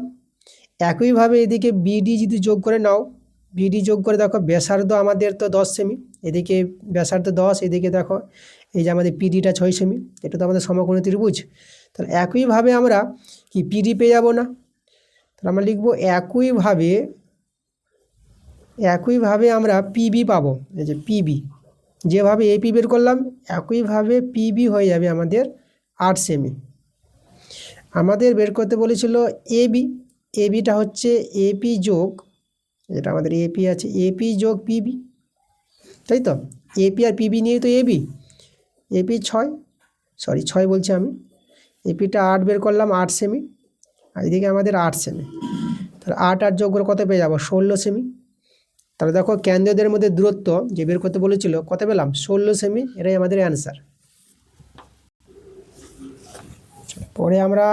একইভাবে এদিকে বিডি যদি যোগ করে নাও, বিডি যোগ করে দেখো ব্যাসার্ধ আমাদের তো 10 সেমি, এদিকে ব্যাসার্ধ 10, এদিকে দেখো এই যে আমাদের পিডিটা 6 সেমি, এটা তো আমাদের সমকোণী ত্রিভুজ। তাহলে একইভাবে আমরা কি পিডি পেয়ে যাব না, তাহলে আমরা লিখবো একইভাবে আমরা পিবি পাবো। এই যে পিবি, যেভাবে এপি বের করলাম একইভাবে পিবি হয়ে যাবে আমাদের 8 সেমি। আমাদের বের করতে বলেছিল এবিটা হচ্ছে এপি যোগ, যেটা আমাদের এপি আছে এপি যোগ পিবি, তাই তো, এপি আর পিবি নিয়ে তো এপি 6 বলছি আমি, এপিটা 8 বের করলাম 8 সেমি, আর এদিকে আমাদের 8 সেমি। তাহলে 8 যোগ করে কত পেয়ে যাবো, 16 সেমি। তাহলে দেখো কেন্দ্রদের মধ্যে দূরত্ব যে বের করতে বলেছিল কত পেলাম, 16 সেমি, এটাই আমাদের অ্যান্সার। পরে আমরা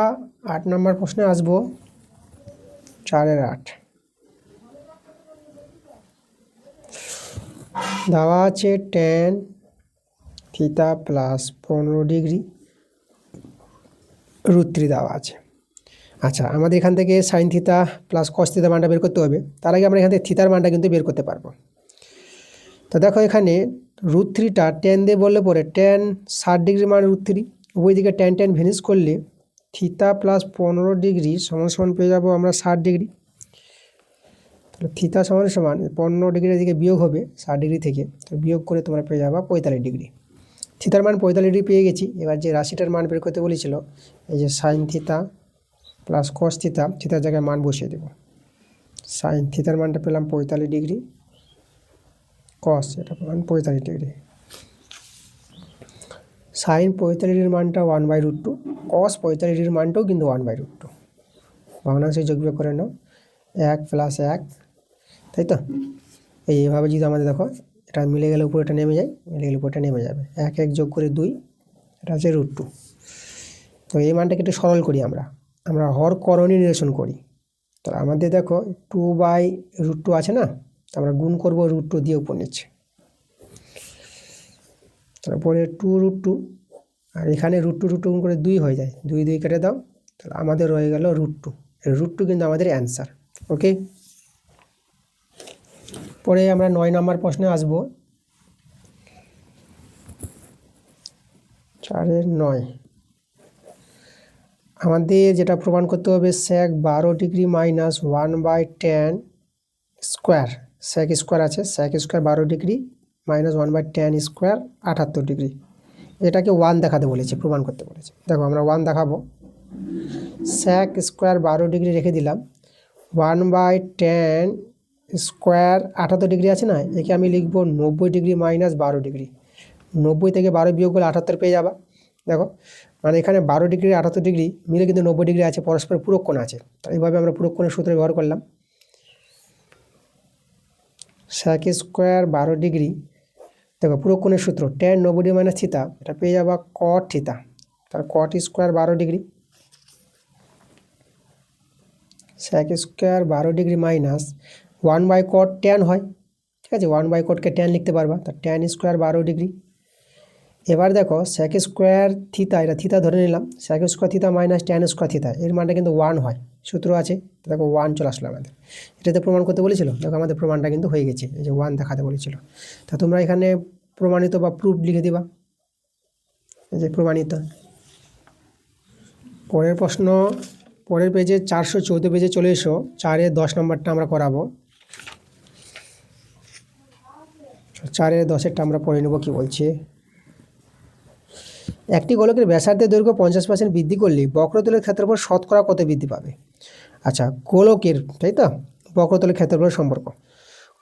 8 নম্বর প্রশ্নে আসবো, 4-এর 8। দেওয়া আছে tan থিটা প্লাস 15 ডিগ্রি √3 দেওয়া আছে। আচ্ছা, আমাদের এখান থেকে sine theta plus cos theta মানটা বের করতে হবে। তার আগে আমরা এখান থেকে থিটার মানটা কিন্তু বের করতে পারবো। তো দেখো এখানে √3টা tan দিয়ে বললে পরে tan 60 ডিগ্রি মান √3, উভয় দিকে tan ভ্যানিশ করলে থিতা প্লাস 15 ডিগ্রি সমান সমান পেয়ে যাবো আমরা 60 ডিগ্রি। তাহলে থিতা সমান সমান 15 ডিগ্রি দিকে বিয়োগ হবে 60 ডিগ্রি থেকে, তো বিয়োগ করে তোমরা পেয়ে যাবা 45 ডিগ্রি। থিতার মান 45 ডিগ্রি পেয়ে গেছি। এবার যে রাশিটার মান বের করতে বলেছিল, এই যে সাইন থিতা প্লাস কস থিতা, থিতার জায়গায় মান বসিয়ে দেবো। সাইন থিতার মানটা পেলাম 45 ডিগ্রি, কস এটা পেলাম 45 ডিগ্রি। সাইন 45 ডিগ্রির মানটা 1/√2, কস 45 ডিগ্রির মানটাও কিন্তু 1/√2। ভগ্নাংশে যোগ বিয়োগ করে নাও, 1 + 1, তাই তো? এইভাবে যদি আমাদের দেখো এটা মিলে গেলে উপরে এটা নেমে যায়, মিলে গেলে উপরে এটা নেমে যাবে, 1 1 যোগ করে 2, এটা হচ্ছে √2। তো এই মানটাকে একটু সরল করি, আমরা হর করণী নিরসন করি। তো আমাদের দেখো 2/√2 আছে না, আমরা গুণ করবো √2 দিয়ে উপর নিচ্ছে, তারপরে 2√2, আর এখানে √2 গুণ করে 2 হয়ে যায়, 2 2 কেটে দাও, তাহলে আমাদের রয়ে গেল √2। √2 কিন্তু আমাদের অ্যান্সার। ওকে, পরে আমরা 9 নম্বর প্রশ্নে আসবো। 4 9 আমাদের যেটা প্রমাণ করতে হবে, sec 12 degree minus 1/tan square, sec square আছে, sec square 12 degree minus 1/tan square 78 degree, এটাকে 1 দেখাতে বলেছে, প্রমাণ করতে বলেছে। দেখো আমরা 1 দেখাবো, sec স্কোয়ার 12 ডিগ্রি রেখে দিলাম, 1/tan স্কোয়ার 78 ডিগ্রি আছে না, একে আমি লিখবো 90 ডিগ্রি মাইনাস 12 ডিগ্রি। 90 থেকে 12 বিয়োগ করলে 78 পেয়ে যাবা। দেখো মানে এখানে 12 ডিগ্রি 78 ডিগ্রি মিলে কিন্তু 90 ডিগ্রি আছে, পরস্পর পূরক কোণ আছে। তাই এইভাবে আমরা পূরক কোণের সূত্র ব্যবহার করলাম। sec স্কোয়ার 12 ডিগ্রি, দেখো পূরক কোণের সূত্র tan 90 ডিগ্রি মাইনাস থিতা, এটা পেয়ে যাবা cot থিতা, তার cot square 12 degree, sec square 12 degree minus 1/cot tan হয়, ঠিক আছে, 1/cotকে tan লিখতে পারবা, তার tan স্কোয়ার 12 ডিগ্রি। এবার দেখো sec স্কোয়ার থিতা, এটা থিতা ধরে নিলাম, sec square theta minus tan square theta, এর মানটা কিন্তু 1 হয়, সূত্র আছে, দেখো 1 চলে আসলো আমাদের। এটাতে প্রমাণ করতে বলেছিল, দেখো আমাদের প্রমাণটা কিন্তু হয়ে গেছে, এই যে 1 দেখাতে বলেছিল। তা তোমরা এখানে প্রমাণিত বা প্রুফ লিখে দিবা, এই যে প্রমাণিত। পরের প্রশ্ন, পরের পেজে 414 পেজে চলে এসো, 4 10 নম্বরটা আমরা করাবো। 4 10 আমরা পড়ে নেব কি বলছে। একটি গোলকের ব্যাসার্ধের দৈর্ঘ্য 50% বৃদ্ধি করলে বক্রতলের ক্ষেত্রফল শতকরা কত বৃদ্ধি পাবে? আচ্ছা, গোলকের, তাই তো, বক্রতলের ক্ষেত্রফলের সম্পর্ক।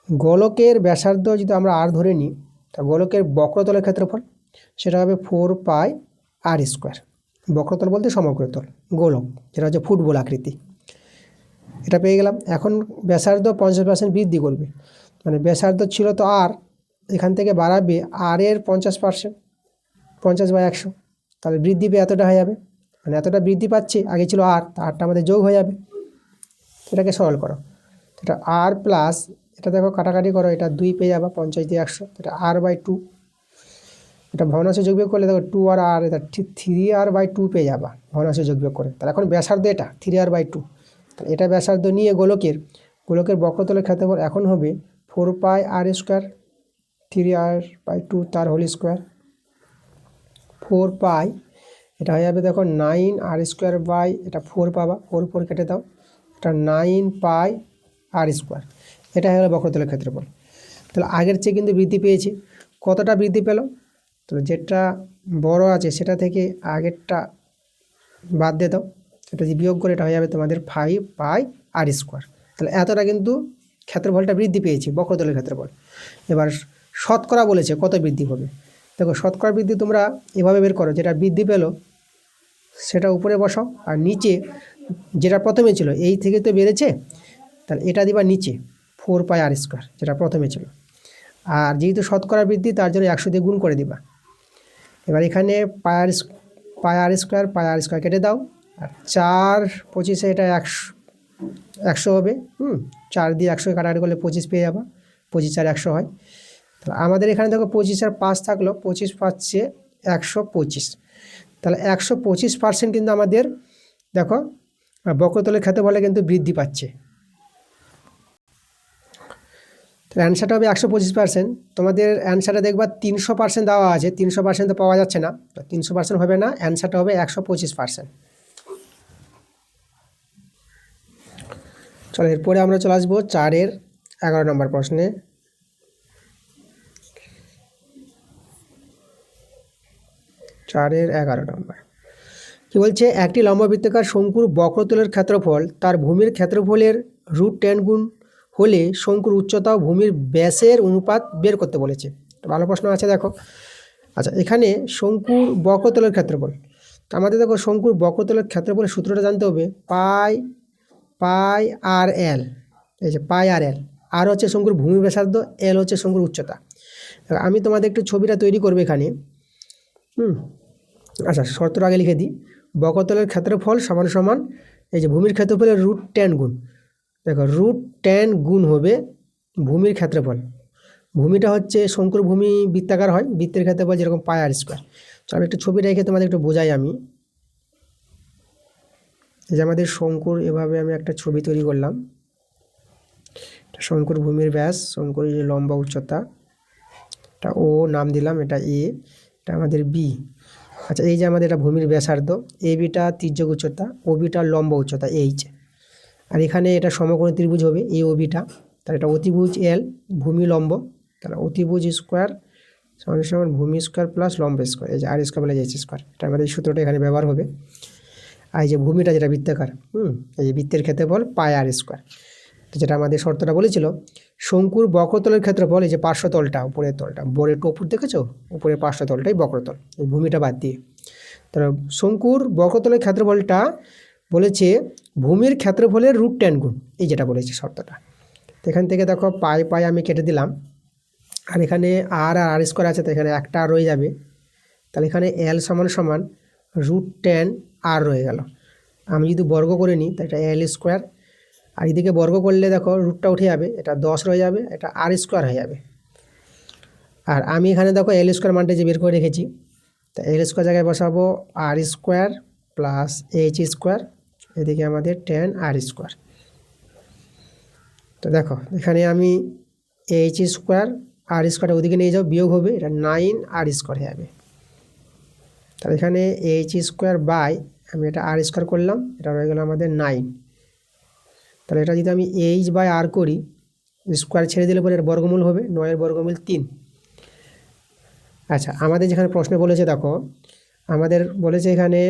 গোলকের ব্যাসার্ধ যদি আমরা আর ধরে নিই, তা গোলকের বক্রতলের ক্ষেত্রফল সেটা হবে 4πr²। বক্রতল বলতে সমগ্রতল, গোলক যেটা হচ্ছে ফুটবল আকৃতি, এটা পেয়ে গেলাম। এখন ব্যাসার্ধ 50% বৃদ্ধি করবে, মানে ব্যাসার্ধ ছিল তো আর, এখান থেকে বাড়াবে আর এর 50%, 50/100, তাহলে বৃদ্ধি পেয়ে এতটা হয়ে যাবে, মানে এতটা বৃদ্ধি পাচ্ছে, আগে ছিল আর, আরটা আমাদের যোগ হয়ে যাবে। এটাকে সরল করো, এটা আর প্লাস, এটা দেখো কাটাকাটি করো, এটা 2 পেয়ে যাবা, 50 দিয়ে 100, এটা r/2, এটা ভগ্নাংশে যোগ বিয়োগ করলে দেখো 2 আর আর, এটা 3r/2 পেয়ে যাবা ভগ্নাংশে যোগ বিয়োগ করে। তাহলে এখন ব্যাসার্ধ এটা 3r/2, তাহলে এটা ব্যাসার্ধ নিয়ে গোলকের বক্রতলের ক্ষেত্রফল এখন হবে 4πr², 3r/2 তার হোল স্কোয়ার, 4π, এটা হয়ে যাবে দেখো 9r² এটা 4 পাবা, 4 4 কেটে দাও, এটা 9πr², এটা হয়ে গেল বক্রতলের ক্ষেত্রফল। তাহলে আগের চেয়ে কিন্তু বৃদ্ধি পেয়েছে, কতটা বৃদ্ধি পেল? তো যেটা বড় আছে সেটা থেকে আগেরটা বাদ দিয়ে দাও, এটা যে বিয়োগ করে এটা হয়ে যাবে তোমাদের 5πr²। তাহলে এতটা কিন্তু ক্ষেত্রফলটা বৃদ্ধি পেয়েছে, বক্রতলের ক্ষেত্রফল। এবার শতকরা বলেছে কত বৃদ্ধি হবে। দেখো শতকরা বৃদ্ধি তোমরা এভাবে বের করো, যেটা বৃদ্ধি পেল সেটা উপরে বসাও, আর নিচে যেটা প্রথমে ছিল এই থেকে তো বেড়েছে, তাহলে এটা দিবা নিচে 4πr², যেটা প্রথমে ছিল। আর যেহেতু শতকরা বৃদ্ধি, তার জন্য 100 দিয়ে গুণ করে দিবা। এবার এখানে πr² কেটে দাও, আর 4 25 এটা 100 হবে, 4 দিয়ে 100 কাটাকাটি করলে 25 পেয়ে যাবা, 25 আর 100 হয়। তাহলে আমাদের এখানে দেখো 25 আর 5 থাকলো, 25 পাচ্ছে 125, তাহলে 125% কিন্তু আমাদের দেখো বক্রতলের ক্ষেত্রফলে কিন্তু বৃদ্ধি পাচ্ছে। তাহলে অ্যান্সারটা হবে 125%। তোমাদের অ্যান্সারটা দেখবা 300% দেওয়া আছে, 300% তো পাওয়া যাচ্ছে না, 300% হবে না, অ্যান্সারটা হবে 125%। চলো এরপরে আমরা চলে আসবো 4-এর 11 নম্বর প্রশ্নে। 4-এর 11 নম্বর কি বলছে, একটি লম্ববৃত্তাকার শঙ্কুর বক্রতলের ক্ষেত্রফল তার ভূমির ক্ষেত্রফলের √10 গুণ হলে শঙ্কুর উচ্চতা ও ভূমির ব্যাসের অনুপাত বের করতে বলেছে। ভালো প্রশ্ন আছে দেখো। আচ্ছা, এখানে শঙ্কুর বক্রতলের ক্ষেত্রফল, তো আমাদের দেখো শঙ্কুর বক্রতলের ক্ষেত্রফলের সূত্রটা জানতে হবে পাই আর এল। এই যে পাই আর এল, আর হচ্ছে শঙ্কুর ভূমি ব্যাসার্ধ, এল হচ্ছে শঙ্কুর উচ্চতা। আমি তোমাদের একটু ছবিটা তৈরি করবো এখানে। আচ্ছা, শর্তটা আগে লিখে দিই। বক্রতলের ক্ষেত্রফল সমান সমান এই যে ভূমির ক্ষেত্রফলের √10 গুণ। দেখো √10 গুণ হবে ভূমির ক্ষেত্রফল। ভূমিটা হচ্ছে শঙ্কুর ভূমি বৃত্তাকার হয়, বৃত্তের ক্ষেত্রফল যেরকম পাই আর স্কোয়ার। তো আমি একটু ছবি রেখে তোমাদের একটু বোঝাই আমি। এই যে আমাদের শঙ্কুর, এভাবে আমি একটা ছবি তৈরি করলাম। শঙ্কুর ভূমির ব্যাস, শঙ্কুর যে লম্বা উচ্চতা, এটা ও নাম দিলাম, এটা এ, এটা আমাদের বি। আচ্ছা, এই যে আমাদের এটা ভূমির ব্যাসার্ধ, এ বিটা তির্যক উচ্চতা, ও বিটা লম্ব উচ্চতা এইচ। আর এখানে এটা সমকোণী ত্রিভুজ হবে এ ও বিটা, তাহলে এটা অতিভুজ এল, ভূমি লম্ব, তাহলে অতিভুজ স্কোয়ার সমান সমান ভূমি স্কোয়ার প্লাস লম্ব স্কোয়ার, এই যে আর স্কোয়ার প্লাস এইচ স্কোয়ার। এটা আমাদের এই সূত্রটা এখানে ব্যবহার হবে। আর এই যে ভূমিটা যেটা বৃত্তাকার, এই যে বৃত্তের ক্ষেত্রফল পাই আর স্কোয়ার। তো যেটা আমাদের শর্তটা বলেছিল, শঙ্কুর বক্রতলের ক্ষেত্রফল, এই যে পার্শ্বতলটা, উপরের তলটা, বোর্ডের টপুর দেখেছো, উপরের পার্শ্বতলটাই বক্রতল, এই ভূমিটা বাদ দিয়ে। তাহলে শঙ্কুর বক্রতলের ক্ষেত্রফলটা বলেছে ভূমির ক্ষেত্রফলের √10 গুণ, এই যেটা বলেছে শর্তটা। তো এখান থেকে দেখো পাই আমি কেটে দিলাম, আর এখানে আর স্কোয়ার আছে, তো এখানে একটা আর রয়ে যাবে। তাহলে এখানে এল সমান সমান √10 আর রয়ে গেল। আমি যদি বর্গ করে নিই, তো এটা এল স্কোয়ার, আর এদিকে বর্গ করলে দেখো রুটটা উঠে যাবে, এটা 10 রয়ে যাবে, এটা আর স্কোয়ার হয়ে যাবে। আর আমি এখানে দেখো এল স্কোয়ার মানটা যে বের করে রেখেছি, তা এল স্কোয়ার জায়গায় বসাবো আর স্কোয়ার প্লাস এইচ স্কোয়ার, এদিকে আমাদের 10 আর স্কোয়ার। তো দেখো এখানে আমি এইচ স্কোয়ার আর স্কোয়ারটা ওদিকে নিয়ে যাও, বিয়োগ হবে, এটা 9 আর স্কোয়ার হয়ে যাবে। তাহলে এখানে এইচ স্কোয়ার বাই, আমি এটা আর স্কোয়ার করলাম, এটা রয়ে গেল আমাদের 9। তাহলে এটা যদি আমি এইচ বাই আর করি, স্কোয়ার ছেড়ে দিলে পরে এর বর্গমূল হবে 9-এর বর্গমূল 3। আচ্ছা, আমাদের যেখানে প্রশ্নে বলেছে দেখো, আমাদের বলেছে এখানে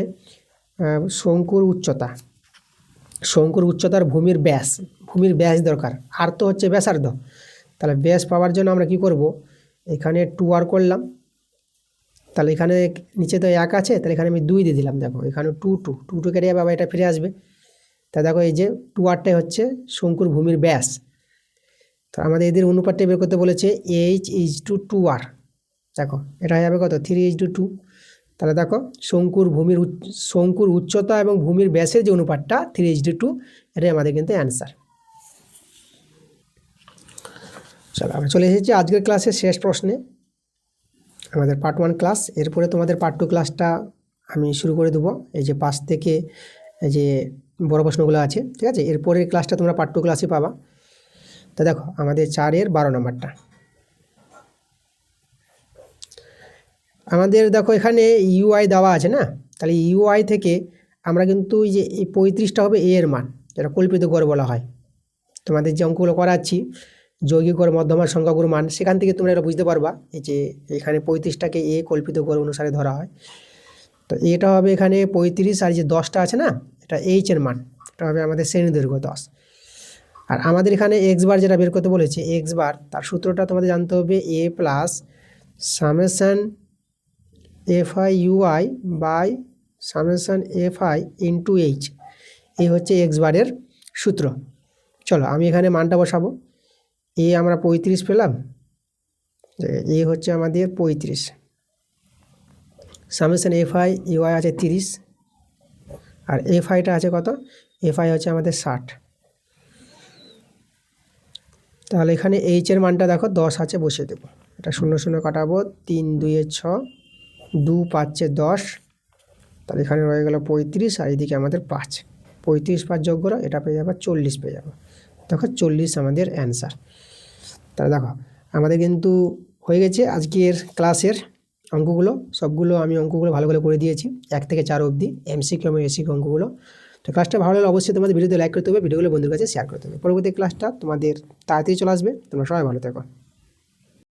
শঙ্কুর উচ্চতার ভূমির ব্যাস দরকার, আর তো হচ্ছে ব্যাসার্ধ। তাহলে ব্যাস পাওয়ার জন্য আমরা কি করব, এখানে 2r করলাম, তাহলে এখানে নিচে তো 1 আছে, তাহলে এখানে আমি 2 দিয়ে দিলাম। দেখো এখানে 2 কেটে যাবে, আবার এটা ফিরে আসবে। তা দেখো এই যে 2rটাই হচ্ছে শঙ্কুর ভূমির ব্যাস। তো আমাদের এদের অনুপাতটা বের করতে বলেছে H/2r। দেখো এটা হয়ে যাবে কত, 3:2। তাহলে দেখো শঙ্কুর উচ্চতা এবং ভূমির ব্যাসের যে অনুপাতটা 3:2, এটাই আমাদের কিন্তু অ্যান্সার। চলো আমরা চলে এসেছি আজকের ক্লাসের শেষ প্রশ্নে, আমাদের পার্ট 1 ক্লাস। এরপরে তোমাদের পার্ট 2 ক্লাসটা আমি শুরু করে দেবো। এই যে 5 থেকে এই যে বড় প্রশ্নগুলো আছে, ঠিক আছে, এরপরের ক্লাসটা তোমরা পার্ট 2 ক্লাসে পাবা। তো দেখো আমাদের 4-এর 12 নম্বরটা, আমাদের দেখো এখানে ইউআই দেওয়া আছে না, তাহলে ইউআই থেকে আমরা কিন্তু এই যে এই 35টা হবে এ এর মান, যেটা কল্পিত গড় বলা হয়। তোমাদের যে অঙ্কগুলো করাচ্ছি, যৌগিক গড়, মধ্যমার সংখ্যাগুলোর মান, সেখান থেকে তোমরা এটা বুঝতে পারবা। এই যে এখানে 35টাকে এ কল্পিত গড় অনুসারে ধরা হয়। তো এটা হবে এখানে 35, আর যে 10টা আছে না, এটা এইচ এর মান, এটা হবে আমাদের শ্রেণী দৈর্ঘ্য 10। আর আমাদের এখানে এক্স বার যেটা বের করতে বলেছে, এক্স বার তার সূত্রটা তোমাদের জানতে হবে a plus summation fi ui by summation fi into h, এই হচ্ছে এক্স বারের সূত্র। চলো আমি এখানে মানটা বসাবো। এ আমরা 35 পেলাম, এ হচ্ছে আমাদের 35, সামেশন এফআই ইউআই আছে 30, আর এফআইটা আছে কত, এফআই হচ্ছে আমাদের 60। তাহলে এখানে এইচের মানটা দেখো 10 আছে, বসিয়ে দেবো। এটা 0 0 কাটাবো, 3 2 6, 2 5 10, তাহলে এখানে রয়ে গেল 35, আর এদিকে আমাদের 5, 35 5 যোগ করো, এটা পেয়ে যাবো 40 পেয়ে যাবো। দেখো 40 আমাদের অ্যান্সার। তাহলে দেখো আমাদের কিন্তু হয়ে গেছে আজকের ক্লাসের অঙ্কগুলো, সবগুলো আমি অঙ্কগুলো ভালো করে করে দিয়েছি 1 থেকে 4 অবধি, এমসিকিউ এবং এসিকিউ অঙ্কগুলো। তো ক্লাসটা ভালো লাগলে অবশ্যই তোমাদের ভিডিওতে লাইক করতে হবে, ভিডিওগুলো বন্ধুদের কাছে শেয়ার করতে হবে। পরবর্তী ক্লাসটা তোমাদের তাড়াতাড়ি চলে আসবে। তোমরা সবাই ভালো থেকো।